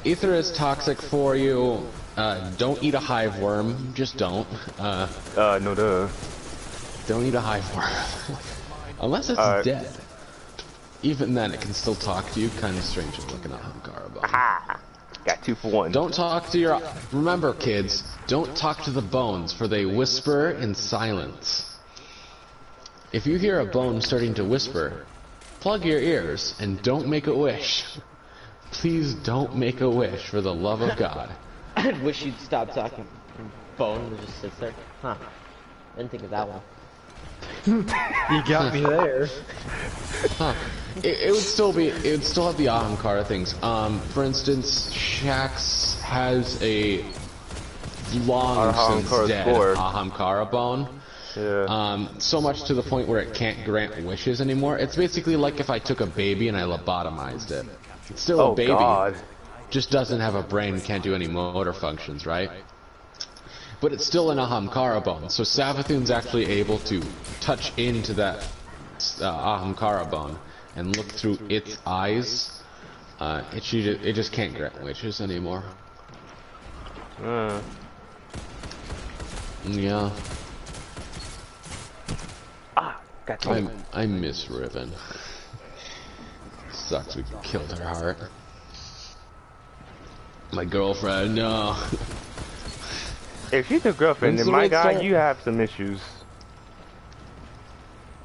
Ether is toxic for you. Don't eat a hive worm. Just don't. No duh. Don't eat a hive worm. Unless it's dead. Even then, it can still talk to you. Kind of strange looking at Ahamkara bone. Aha! Got 2 for 1. Don't talk to your... Remember, kids, don't talk to the bones, for they whisper in silence. If you hear a bone starting to whisper, plug your ears and don't make a wish. Please don't make a wish, for the love of God. I wish you'd stop talking. Bone just sits there. Huh. Didn't think of that one. You got me there. Huh. It would still have the Ahamkara things. For instance, Shaxx has a long since dead Ahamkara bone. Yeah. So much to the point where it can't grant wishes anymore. It's basically like if I took a baby and I lobotomized it. It's still a baby. God. Just doesn't have a brain, can't do any motor functions, right? But it's still an Ahamkara bone, so Savathun's actually able to touch into that Ahamkara bone and look through its eyes. It just can't grant wishes anymore. Yeah. Got you. I miss Riven. Sucks we killed her heart. My girlfriend, no. If she's a girlfriend, then my guy, you have some issues.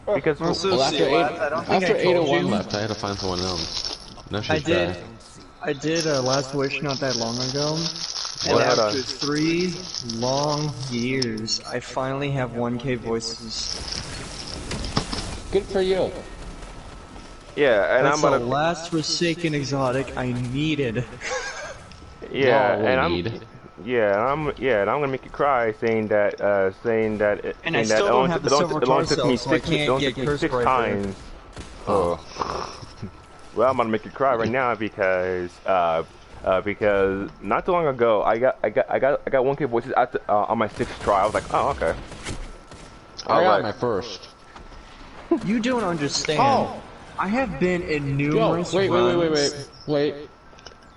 Because well, after 801 left, I had to find someone else. No, she's back. I did Last Wish not that long ago, and after 3 long years, I finally have 1K voices. Good for you. Yeah, and That's I'm about the last Forsaken exotic I needed. Yeah, and I'm gonna make you cry saying that And I still don't have the silver torso, so I can't get cursed 6 right times. Oh. Well, I'm gonna make you cry right now because not too long ago I got 1K voices on my 6th try. I was like, oh, okay. I got my first. You don't understand. Oh. I have been in numerous Wait.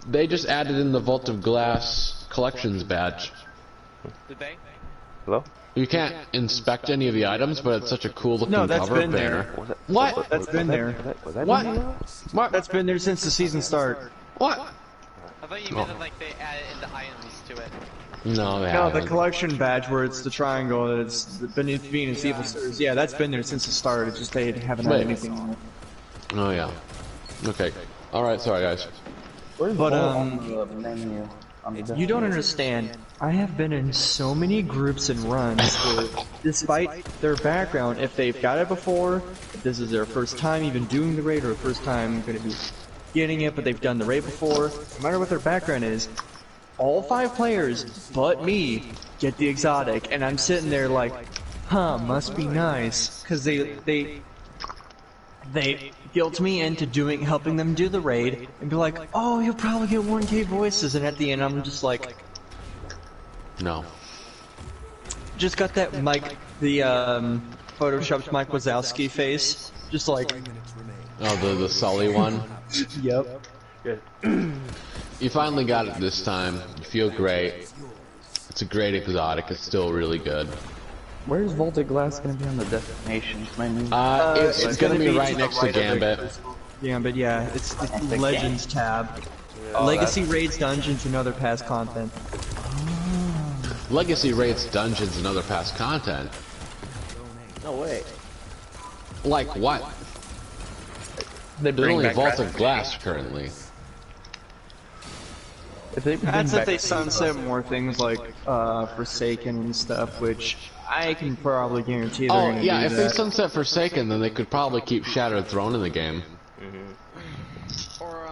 They just added in the Vault of Glass collections badge. Did they? Hello? You can't inspect any of the items, but it's such a cool looking No, that's cover been banner. there. What? That's been there. What? What? That's been there since the season start. What? I thought you meant like they added in the items to it. No, they No, haven't. the collection badge where it's the triangle and it's beneath Venus Evil Stars. Yeah, that's been there since the start. It's just they haven't had anything on it. Oh yeah. Okay. All right. Sorry, guys. But you don't understand. I have been in so many groups and runs where, despite their background, if they've got it before, if this is their first time even doing the raid or first time going to be getting it, but they've done the raid before, no matter what their background is, all 5 players but me get the exotic, and I'm sitting there like, huh, must be nice, because they guilt me into helping them do the raid, and be like, oh, you'll probably get 1K voices, and at the end I'm just like, no. Just got that Mike, the photoshopped Mike Wazowski face, just like, Oh, the Sully one. yep. You finally got it this time. You feel great. It's a great exotic. It's still really good. Where's Vaulted Glass gonna be on the destinations menu? It's gonna be right next to Gambit. Gambit, yeah, it's the Legends tab. Legacy raids, dungeons, and other past content. Legacy raids, dungeons, and other past content. No way. Like what? They There's only Vaulted Glass currently. That's if they sunset more things like Forsaken and stuff, which I can probably guarantee they're gonna yeah, do if that. they sunset Forsaken, then they could probably keep Shattered Throne in the game. Or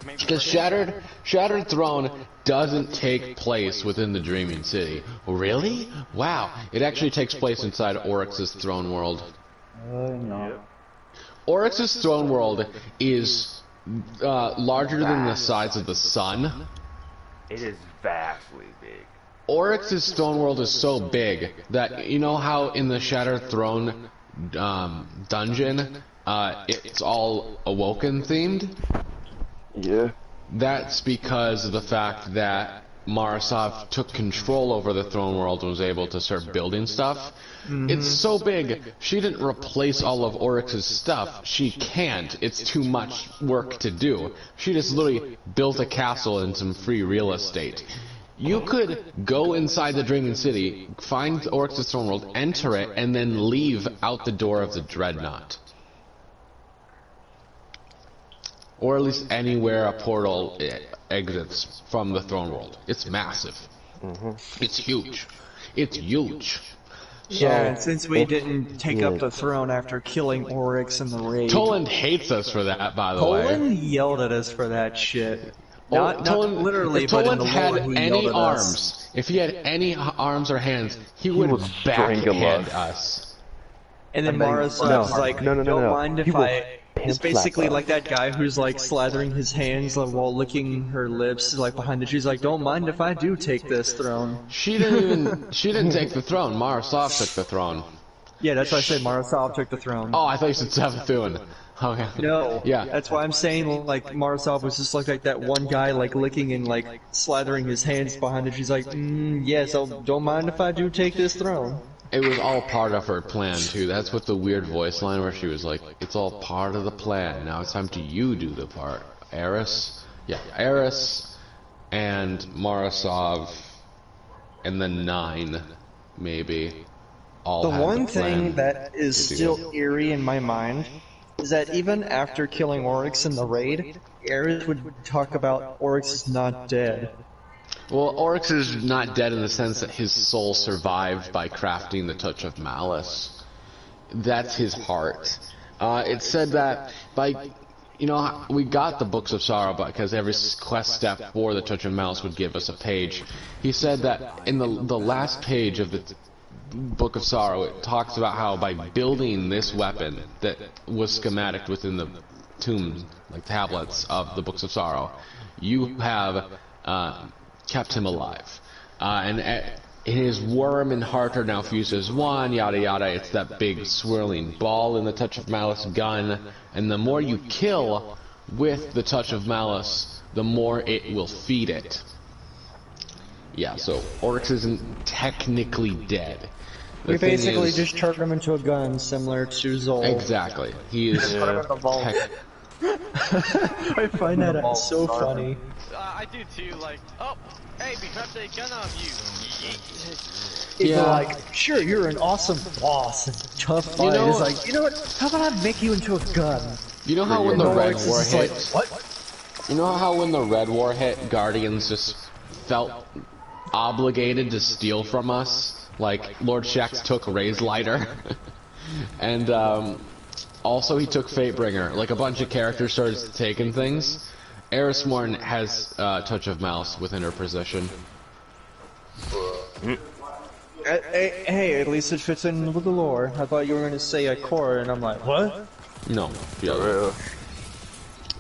Because Shattered Throne doesn't take place within the Dreaming City. Really? Wow. It actually takes place inside Oryx's throne world. No. Oryx's throne world is larger than the size of the sun. It is vastly big. Oryx's throne world is so big that, you know how in the Shattered Throne dungeon, it's all Awoken themed? Yeah. That's because of the fact that Marasov took control over the throne world and was able to start building stuff. It's so big, she didn't replace all of Oryx's stuff. She can't. It's too much work to do. She just literally built a castle and some free real estate. You could go inside the Dreaming City, find Oryx's throne world, enter it, and then leave out the door of the Dreadnought. Or at least anywhere a portal exits from the throne world. It's massive. It's huge. It's huge. Yeah, and since we didn't take up the throne after killing Oryx in the raid... Toland hates us for that, by the way. Toland yelled at us for that shit. Not literally, if but in Toland the had lore, he any yelled at arms, us. if he had any arms or hands, he would backhand us. And then Marasov was like, don't mind if I... It's basically like that guy who's like slathering his hands while licking her lips like behind it. She's like, don't mind if I do take this throne. She didn't take the throne. Marasov took the throne. Yeah, that's why I said Marasov took the throne. Oh, I thought you said Savathun. Okay. No. Yeah. That's why I'm saying like Marasov was just like that one guy like licking and like slathering his hands behind it. She's like, yes, don't mind if I do take this throne. It was all part of her plan, too. That's what the weird voice line where she was like, it's all part of the plan. Now it's time to you do the part. Eris? Yeah, Eris and Marasov and the 9, maybe, all had one the plan thing that is still eerie in my mind is that even after killing Oryx in the raid, Eris would talk about Oryx is not dead. Well, Oryx is not dead in the sense that his soul survived by crafting the Touch of Malice. That's his heart. It said that by, you know, we got the Books of Sorrow because every quest step for the Touch of Malice would give us a page. He said that in the last page of the Book of Sorrow, it talks about how by building this weapon that was schematic within the tombs, like tablets of the Books of Sorrow, you have kept him alive. And his worm and heart are now fused as one, yada yada. It's that big swirling ball in the Touch of Malice gun. And the more you kill with the Touch of Malice, the more it will feed it. Yeah, so Oryx isn't technically dead. We basically just turned him into a gun, similar to Zol. Exactly. He is... I find that so funny. I do too, like, oh, hey, we grabbed a gun off you. People are like, sure, you're an awesome boss and tough fight. You know, it's like, you know what, how about I make you into a gun? You know how when the Red War hit... Like, what? You know how when the Red War hit, Guardians just felt obligated to steal from us? Like, Lord Shaxx took Ray's lighter. And, also he took Fatebringer. Like, a bunch of characters started taking things. Eris Morn has Touch of Malice within her possession. Hey, at least it fits in with the lore. I thought you were going to say a core, and I'm like, what? No, yeah.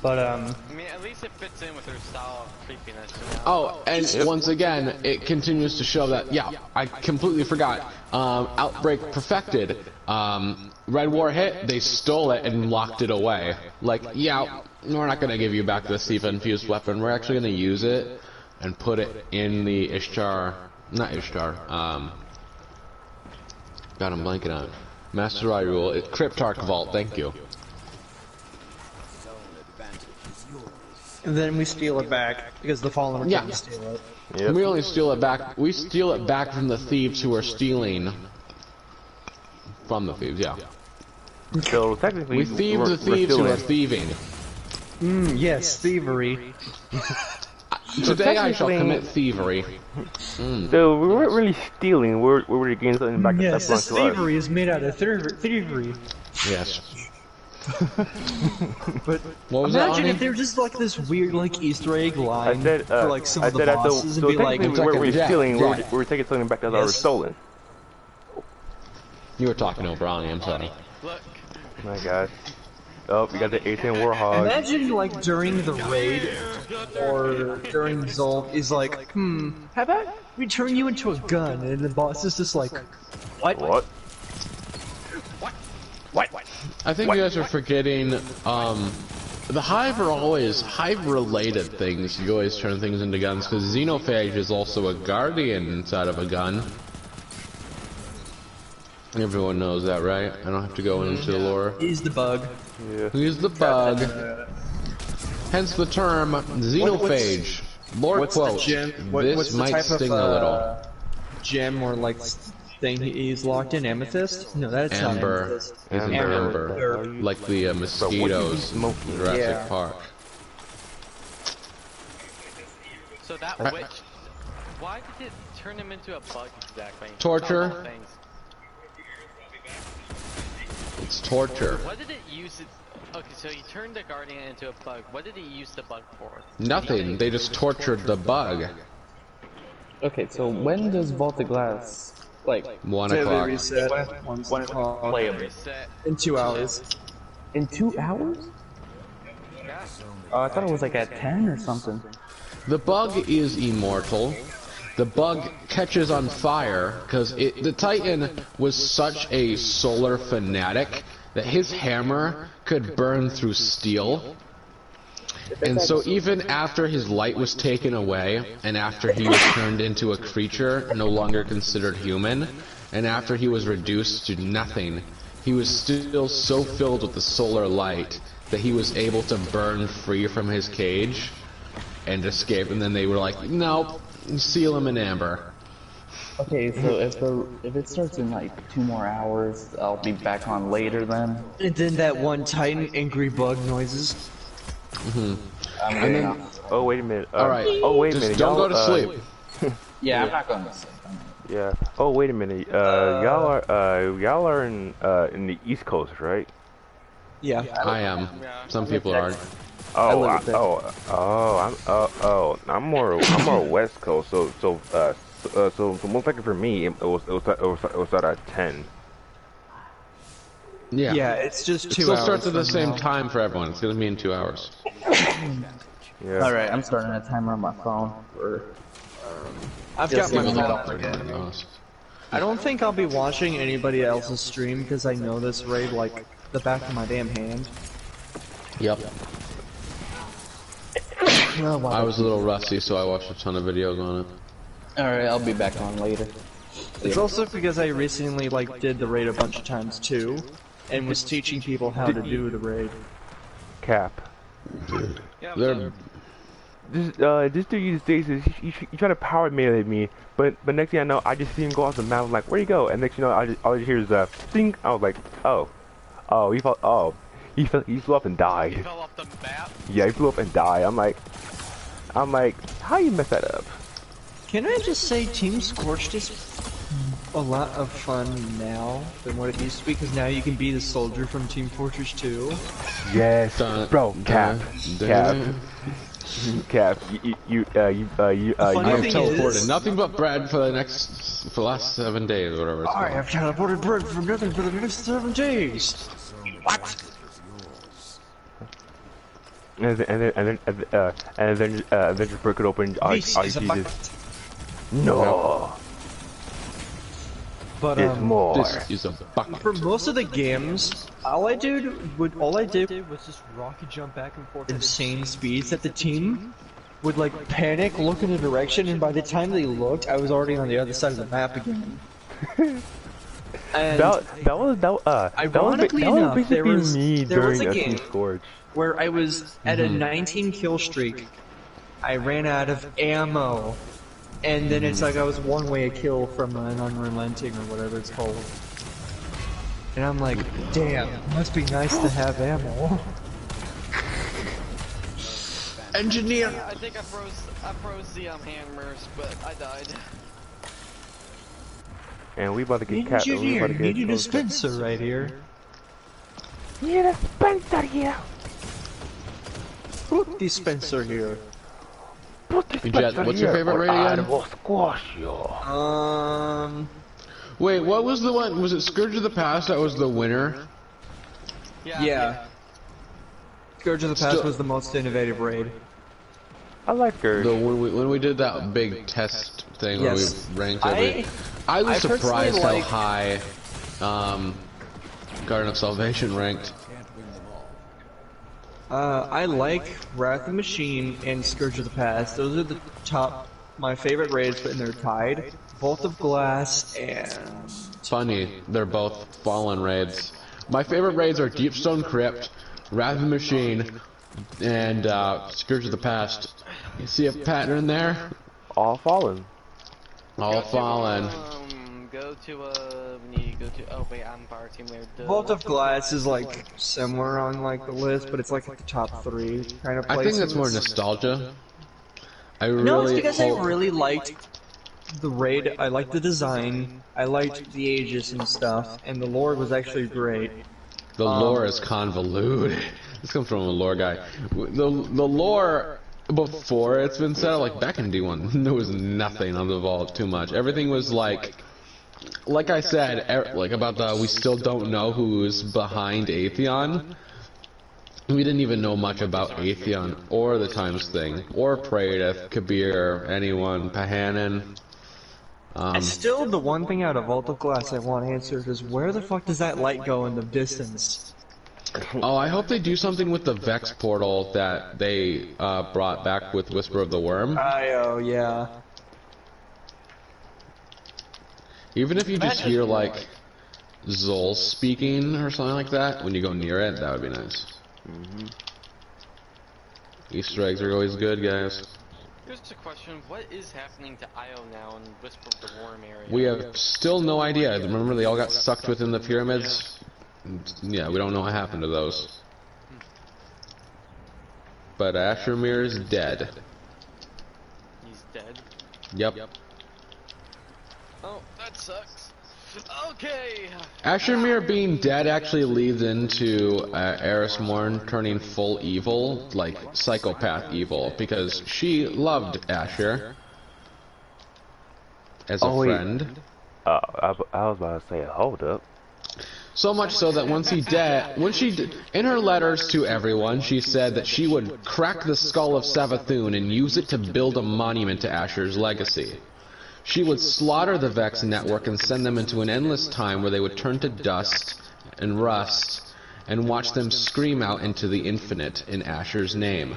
But, I mean, at least it fits in with her style of creepiness. You know? Oh, and once again, it continues to show that, yeah, I completely forgot. Outbreak perfected. Red War hit, they stole it and locked it away. Like, yeah, we're not gonna give you back the Siva infused weapon, we're actually gonna use it and put it in the Ishtar, not Ishtar, God, I'm blanking on it. Master Hyrule, Cryptarch Vault, thank you. and then we steal it back, because the Fallen can't steal it. Yep. We only steal it back, we steal it back from the thieves who are stealing from the thieves, yeah. So technically, we thieve the thieves who are thieving. Yes, thievery. Today I shall commit thievery. So we weren't really stealing, we were getting something back. Yes, this thievery is made out of thievery. Yes. But What was that, imagine Ani? if they're just like this weird like Easter egg line I said, for like some of the at bosses so and be like, technically we're Jack, stealing, Jack. we're taking something back that was stolen. You were talking over Ani, I'm sorry. Look. My God. Oh, we got the 18 Warhog. imagine like during the raid or during Zolf is like, how about we turn you into a gun? And the boss is just like, what? I think you guys are forgetting, the Hive are always Hive-related things. You always turn things into guns, because Xenophage is also a Guardian inside of a gun. Everyone knows that, right? I don't have to go into the lore. He's the bug. Yeah. He's the bug. Hence the term Xenophage. Lore What's the quote. gem? This What's the might type sting of a little. gem or like thing he's locked in? Amethyst? No, that's not Amber. amethyst. He's an Amber. amber. Like the mosquitoes in Jurassic Yeah. Park. So that Right. witch. Why did it turn him into a bug exactly? Torture. Couple things. It's torture. What did it use it? Okay, so you turned the Guardian into a bug. What did he use the bug for? Nothing. They just tortured the bug. Okay, so when does Vault of Glass, like, 1 Say they o'clock. reset when it's playable? Reset. in 2 hours. In 2 hours? Yeah. I thought it was like at 10 or something. The bug is immortal. The bug catches on fire because the Titan was such a solar fanatic that his hammer could burn through steel. And so even after his light was taken away, and after he was turned into a creature no longer considered human, and after he was reduced to nothing, he was still so filled with the solar light that he was able to burn free from his cage and escape. And then they were like, nope, seal him in amber. Okay, so if it starts in like 2 more hours, I'll be back on later then. And then that one Titan angry bug noises. And And then, Oh, wait a minute. alright, Oh, wait a just minute. don't y'all, go to sleep. yeah, I'm not going to sleep. Yeah. Oh, wait a minute. Y'all are in the East Coast, right? Yeah. I am. Some people aren't. Oh, live with I'm more West Coast. So most likely for me, it was at 10. Yeah. Yeah, it's just It 2 still hours. starts at the from same now. time for everyone. It's gonna be in 2 hours. Yeah. Alright, I'm starting a timer on my phone for... I've got my Even phone though up again. everyone knows. I don't think I'll be watching anybody else's stream because I know this raid like the back of my damn hand. Yep. I was a little rusty, so I watched a ton of videos on it. Alright, I'll be back on later. It's also because I recently like did the raid a bunch of times too, and was teaching people how to do the raid. Cap. Yeah, They're This dude uses stasis. You try to power melee me, but next thing I know, I just see him go off the map. I'm like, where'd he go? And next thing you know, all I hear is ding. I was like, oh, he fell. Oh, he flew up and died. He fell off the map. Yeah, he flew up and died. I'm like, how you mess that up? Can I just say Team Scorched is a lot of fun now than what it used to be, because now you can be the soldier from Team Fortress 2. Yes, bro. Cap. Cap. You Funny I have thing teleported is- nothing but bread for the last 7 days, or whatever it's I called. have teleported bread for nothing for the next 7 days. What? and then just break it open. This is a bucket. No. But It's more. This is a bucket. for most of the games, all I did was just rocket jump back and forth at insane speeds that the team would like panic, look in a direction, and by the time they looked, I was already on the other side of the map again. And That was Ironically enough, basically there was me a during game Team Scorch. where I was at a 19 kill streak, I ran out of ammo, and then it's like I was one way a kill from an unrelenting or whatever it's called. And I'm like, damn, it must be nice to have ammo. Engineer! I think I froze the hammers, but I died. And we about to get cat. We about Engineer, to need a get dispenser right here. Dispenser here. Put dispenser here. Jet, what's your favorite raid I again? will squash you. Wait, what was the one? Was it Scourge of the Past that was the winner? Yeah. Scourge of the Past was the most innovative raid. I like her. When we did that big test thing where we ranked every... I was personally surprised how like- high Garden of Salvation ranked. I like Wrath of the Machine and Scourge of the Past. Those are the top, my favorite raids, but they're tied. Vault of Glass and... Funny, they're both Fallen raids. My favorite raids are Deepstone Crypt, Wrath of the Machine, and Scourge of the Past. You see a pattern there? All fallen. All Fallen. Go to we need to go to. Oh wait, I'm Power Team Leader. Vault of Glass is like somewhere on like the list, but it's like at the top 3 kind of places. I think that's more nostalgia. No, it's because I really liked the raid. I liked the design. I liked the Aegis and stuff, and the lore was actually great. The lore is convoluted. This comes from a lore guy. The lore before it's been set up, like back in D1, there was nothing on the vault too much. Everything was like I said, like about the we still don't know who's behind Atheon. We didn't even know much about Atheon or the Times thing or Praedyth, Kabir, anyone, Pahanin. And still, the one thing out of Vault of Glass I want answered is where the fuck does that light go in the distance? Oh, I hope they do something with the Vex portal that they brought back with Whisper of the Worm. Oh, yeah. Even if you just hear like Zol speaking or something like that when you go near it, that would be nice. Easter eggs are always good, guys. Here's a question: what is happening to Io now in Whisper of the Worm area? We have still no idea. Remember, they all got sucked within the pyramids. Yeah, we don't know what happened to those. But Ashermere is dead. He's dead. Yep. Oh, that sucks. Okay. Ashermere being dead actually leads into Eris Morn turning full evil, like psychopath evil, because she loved Asher as a friend. I was about to say, hold up. So much so that when in her letters to everyone, she said that she would crack the skull of Savathun and use it to build a monument to Asher's legacy. She would slaughter the Vex network and send them into an endless time where they would turn to dust and rust and watch them scream out into the infinite in Asher's name.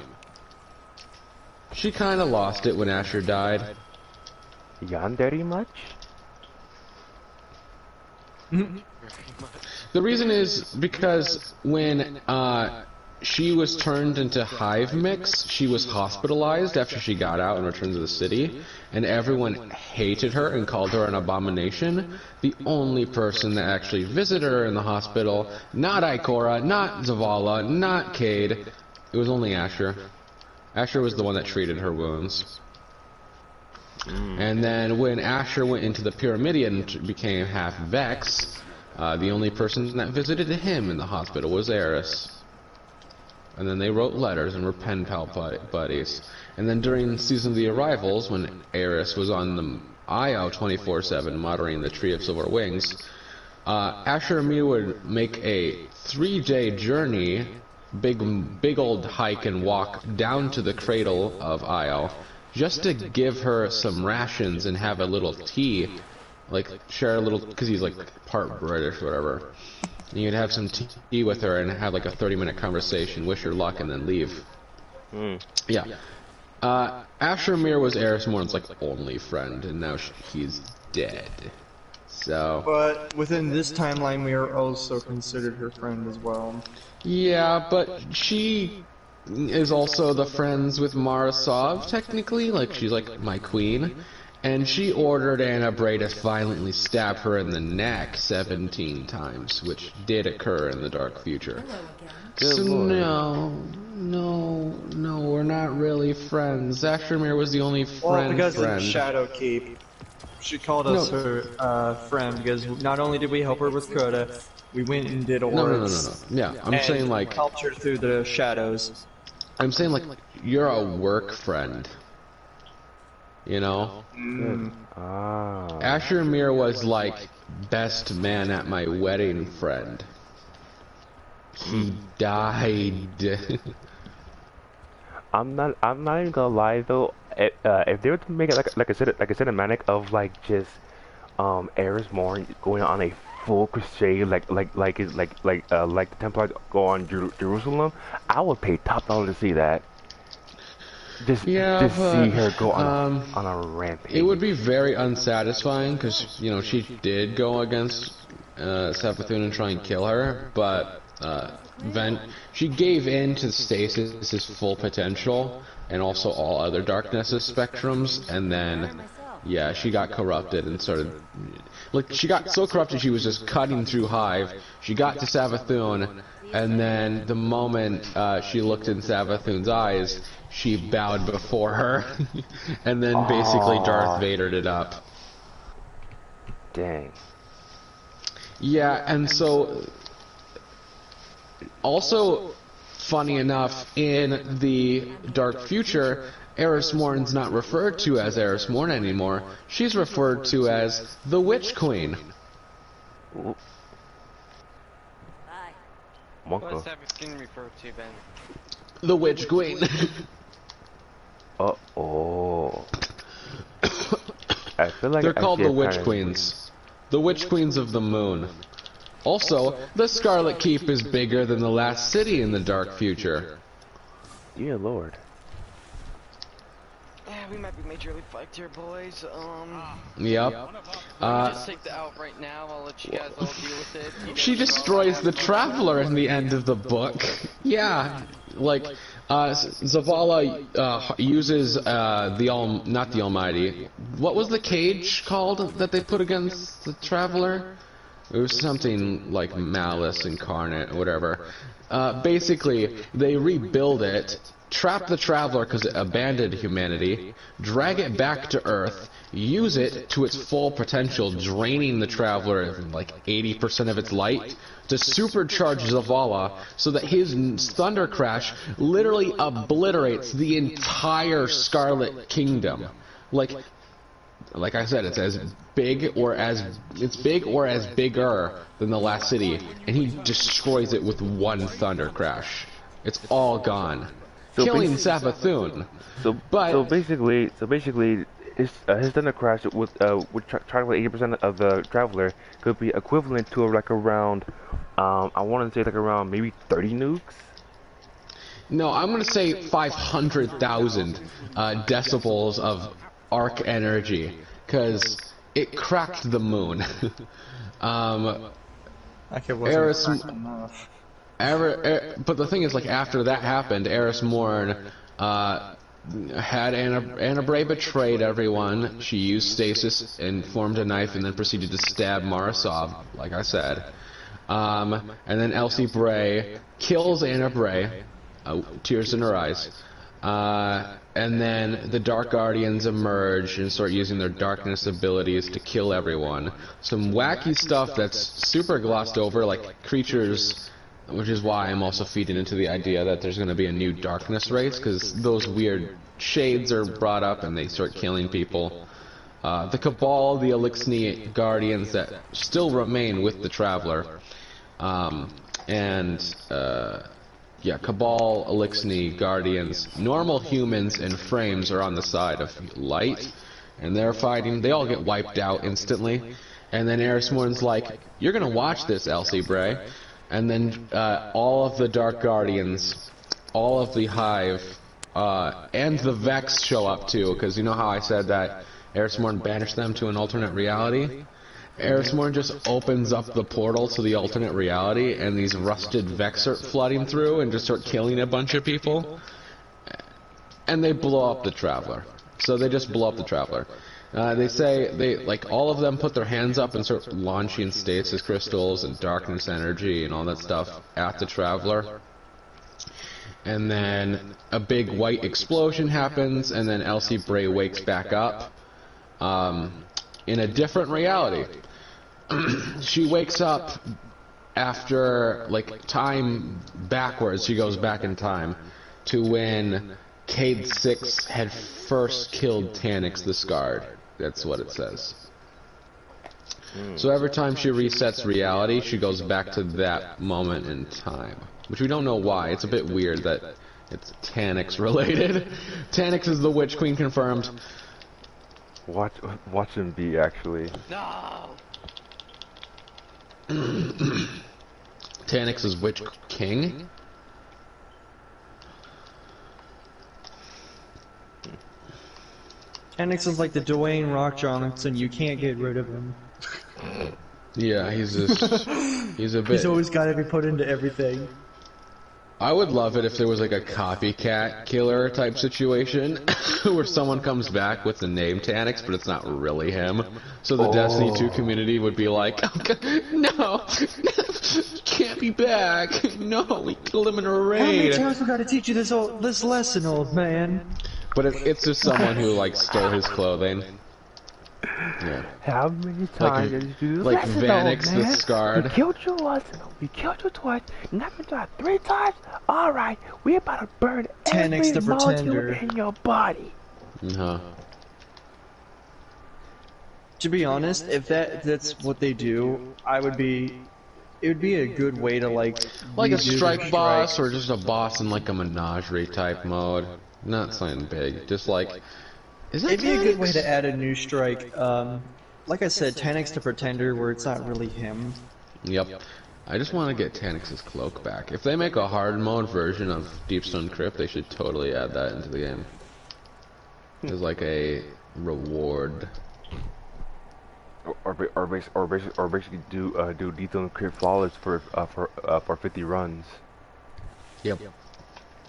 She kinda lost it when Asher died. Yandere much? The reason is because when she was turned into Hive Mix, she was hospitalized after she got out and returned to the city, and everyone hated her and called her an abomination. The only person that actually visited her in the hospital, not Ikora, not Zavala, not Cade, it was only Asher. Asher was the one that treated her wounds. And then when Asher went into the Pyramidion and became half Vex, the only person that visited him in the hospital was Eris. And then they wrote letters and were pen pal buddies. And then during Season of the Arrivals, when Eris was on the Io 24/7 monitoring the Tree of Silver Wings, Ashermere would make a 3-day journey, big old hike and walk down to the cradle of Io, just to give her some rations and have a little tea, like share a little, because he's like part British or whatever. And you'd have some tea with her and have like a 30-minute conversation, wish her luck, and then leave. Yeah. Ashermere was Eris Morn's like only friend, and now he's dead. So. But within this timeline, we are also considered her friend as well. Yeah, but she is also the friends with Marasov, technically. Like, she's like my queen. And she ordered Anna Bray to violently stab her in the neck 17 times, which did occur in the dark future. So no, we're not really friends. Ashermere was the only friend. Well, because of Shadowkeep. She called us her friend because not only did we help her with Crota, We went and did orbs. No. Yeah, I'm saying like helped her through the shadows. I'm saying like you're a work friend. You know? Asher Mir was like best man at my wedding friend. He died. I'm not even gonna lie though. If they were to make it like a cinematic of like just Eris Morn going on a full crusade like the Templars go on Jerusalem, I would pay top dollar to see that. Just see her go on a rampage. It would be very unsatisfying because you know she did go against Savathun and try and kill her, but she gave in to Stasis' full potential and also all other Darkness's spectrums, and then yeah, she got corrupted and started. Like she got so corrupted she was just cutting through Hive. She got to Savathun, and then the moment she looked in Savathun's eyes, she bowed before her, and then basically Darth Vadered it up. Dang. Yeah, and so also funny enough, in the Dark Future, Eris Morn's not referred to as Eris Morn anymore. She's referred to as the Witch Queen. What's that skin referred to, Ben? The Witch Queen. Uh-oh. I feel like they're called the Witch Queens. The Witch Queens of the Moon. Also, the Scarlet Keep is bigger than the last city in the Dark Future. Yeah, Lord. Yeah, we might be majorly fucked here, boys. Yep. Just take the out right now. I'll let you guys all deal with it. She destroys the Traveler in the end of the book. Yeah, like Zavala uses not the Almighty. What was the cage called that they put against the Traveler? It was something like Malice Incarnate or whatever. Basically, they rebuild it, trap the Traveler because it abandoned humanity, drag it back to Earth, use it to its full potential, draining the Traveler of like 80% of its light, to supercharge Zavala so that his Thunder Crash literally obliterates the entire Scarlet Kingdom. Like I said, it's as big or as bigger than the last city, and he destroys it with one Thunder Crash. It's all gone, killing Savathun. So basically, his Thunder Crash with targeting 80% of the Traveler could be equivalent to like around, I want to say like around maybe 30 nukes. No, I'm gonna say 500,000 decibels of arc energy, because it cracked the moon. Eris enough. But the thing is, like, after that happened, Eris Morn had Anna Bray betrayed everyone. She used stasis and formed a knife and then proceeded to stab Marasov, like I said. And then Elsie Bray kills Anna Bray, tears in her eyes. And then the Dark Guardians emerge and start using their darkness abilities to kill everyone. Some wacky stuff that's super glossed over, like creatures, which is why I'm also feeding into the idea that there's going to be a new darkness race, because those weird shades are brought up and they start killing people. The Cabal, the Elixni Guardians that still remain with the Traveler. Yeah, Cabal, Elixni, Guardians, normal humans and frames are on the side of light, and they're fighting. They all get wiped out instantly, and then Eris Morn's like, "You're gonna watch this, Elsie Bray," and then all of the Dark Guardians, all of the Hive, and the Vex show up too, because you know how I said that Eris Morn banished them to an alternate reality? Eris Morn just opens up the portal to the alternate reality, and these rusted Vex start flooding through and just start killing a bunch of people. And they blow up the Traveler. So they just blow up the Traveler. They say, all of them put their hands up and start launching stasis crystals and darkness energy and all that stuff at the Traveler. And then a big white explosion happens, and then Elsie Bray wakes back up. In a different reality. She wakes up after like time backwards, she goes back in time to when Cayde 6 had first killed Taniks the Scarred. That's what it says. So every time she resets reality, she goes back to that moment in time. Which we don't know why. It's a bit weird that it's Taniks related. Taniks is the Witch Queen confirmed. Watch him be, actually. No! Taniks is Witch King? Taniks is like the Dwayne Rock Johnson, you can't get rid of him. Yeah, he's just... he's a bit... He's always got to be put into everything. I would love it if there was like a copycat killer type situation where someone comes back with the name Taniks, but it's not really him. So the Destiny 2 community would be like, oh, no, can't be back. No, we killed him in a raid. How many times we got to teach you this lesson, old man? But it's just someone who like stole his clothing. Yeah. How many times did you do this? Like Vanix the Scarred. We killed you once, we killed you twice, and I've been tried 3 times? Alright, we're about to burn Taniks the every molecule Pretender. in your body. To be honest, if that's what they do, it would be a good way to like a redo strike the boss strike. or just a boss in like a menagerie type mode. Not something big. Just like, is that It'd be a good way Taniks? to add a new strike. Like I said, Taniks the Pretender, where it's not really him. Yep. I just want to get Taniks' cloak back. If they make a hard mode version of Deepstone Crypt, they should totally add that into the game. As like a reward. Or basically do Deepstone Crypt flawless for 50 runs. Yep.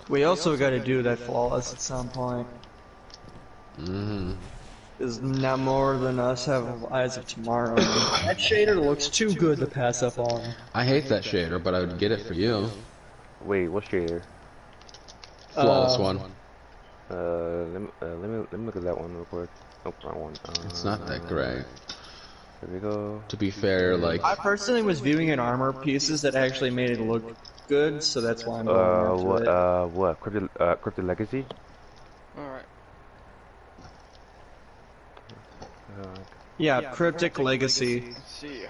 We also got to do that flawless at some point. Is not more than us have Eyes of Tomorrow. That shader looks too good to pass up on. I hate that shader, but I would get it for you. Wait, what shader? Flawless one. Let me look at that one real quick. Nope, wrong one. It's not that great. There we go. To be fair, like... I personally was viewing in armor pieces that actually made it look good, so that's why I'm going after it. What? Cryptid Legacy? Alright. Yeah, Cryptic Legacy. Let's see.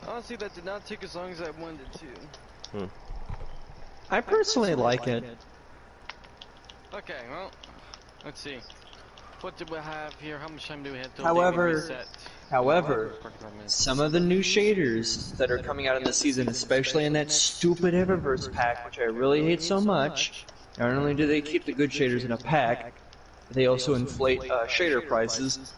Honestly, that did not take as long as I wanted to. I personally like it. Okay, well, let's see. What do we have here? How much time do we have till However- daily reset? However, 45 minutes. some of the new shaders that are coming out in the season, especially in that stupid Eververse pack, which I really hate so much, not only do they keep the good shaders in a pack, they also inflate shader prices.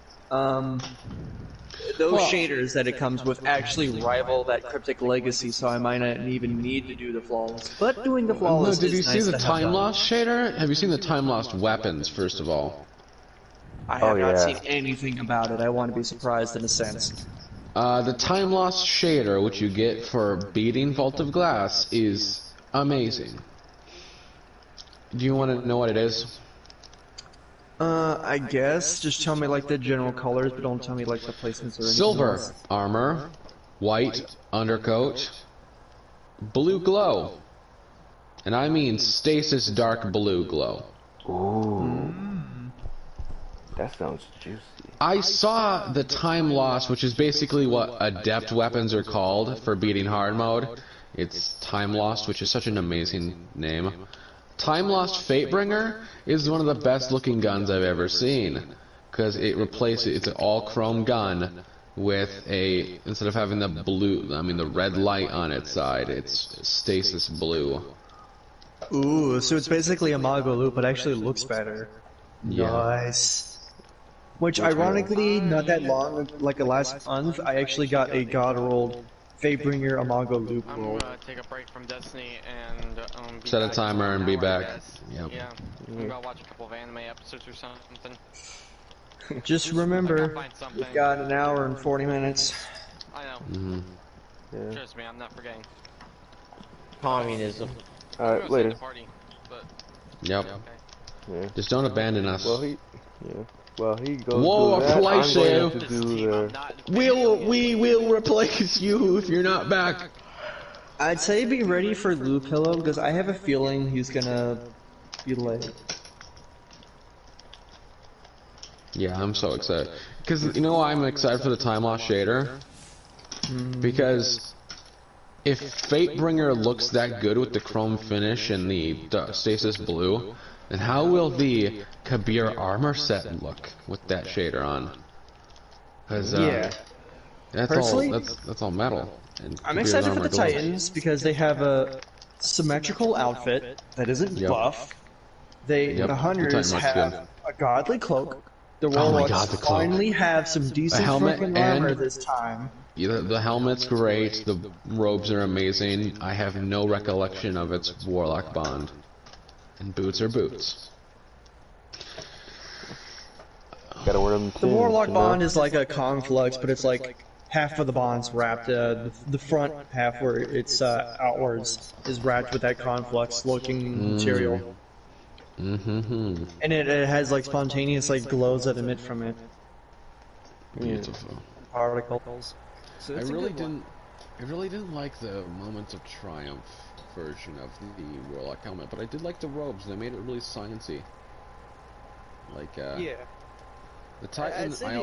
Those shaders that it comes with actually rival that Cryptic Legacy, so I might not even need to do the flawless. But doing the No, flawless did you is see nice the to have Time done. Lost shader? Have you seen the Time Lost weapons, first of all? I have not yeah. seen anything about it. I want to be surprised in a sense. The Time Lost shader, which you get for beating Vault of Glass, is amazing. Do you want to know what it is? I guess. Just tell me like the general colors, but don't tell me like the placements or anything Silver else. armor, white undercoat, blue glow. And I mean stasis dark blue glow. Ooh. That sounds juicy. I saw the Time Lost, which is basically what adept weapons are called for beating hard mode. It's Time Lost, which is such an amazing name. Time Lost Fatebringer is one of the best looking guns I've ever seen, because it replaces, it's an all chrome gun with a, instead of having the blue, I mean the red light on its side, it's stasis blue. Ooh, so it's basically a Mago loop, but actually looks better. Yeah. Nice. Which, ironically, not that long, like a last month, I actually got a God rolled Fatebringer Amago loop I'm roll. gonna take a break from Destiny and be Set a back timer in and be an hour, I back. guess. Yep. Yeah, I'm gonna watch a couple of anime episodes or something. Just I remember, gotta find something. we've got an hour and 40 minutes. I know. Yeah. Trust me, I'm not forgetting. Communism. I'm Alright, gonna later. send the party, but Yep. okay. Yeah. Just don't abandon us. Well, yeah. Well, he goes Whoa, do that. replace I'm you. going to do the... We will replace you if you're not back. I'd say be ready for Lou Pillow because I have a feeling he's gonna be late. Yeah, I'm so excited. Because, you know why I'm excited for the time loss shader? Because if Fatebringer looks that good with the chrome finish and the stasis blue, then how will the Kabir armor set look with that shader on? Because, Yeah. that's all metal. And I'm Kabir's excited for armor the glows. Titans because they have a symmetrical outfit that isn't Yep. buff. Yep, The the Hunters Titan looks have good. a godly cloak. The Oh my Warlocks God, the cloak. finally have some decent helmet freaking and- armor this time. Yeah, the helmet's great, the robes are amazing. I have no recollection of its Warlock bond. And boots are boots. Gotta wear them The Warlock bond is like a conflux, but it's like half of the bond's wrapped. The front half where it's outwards is wrapped with that conflux looking material. Mm-hmm. And it has like spontaneous like glows that emit from it. Beautiful. Particles. So I it's a really good one. didn't like the Moments of Triumph version of the Warlock helmet, but I did like the robes. They made it really sciencey. Like, Yeah. the Titan, I'd say I the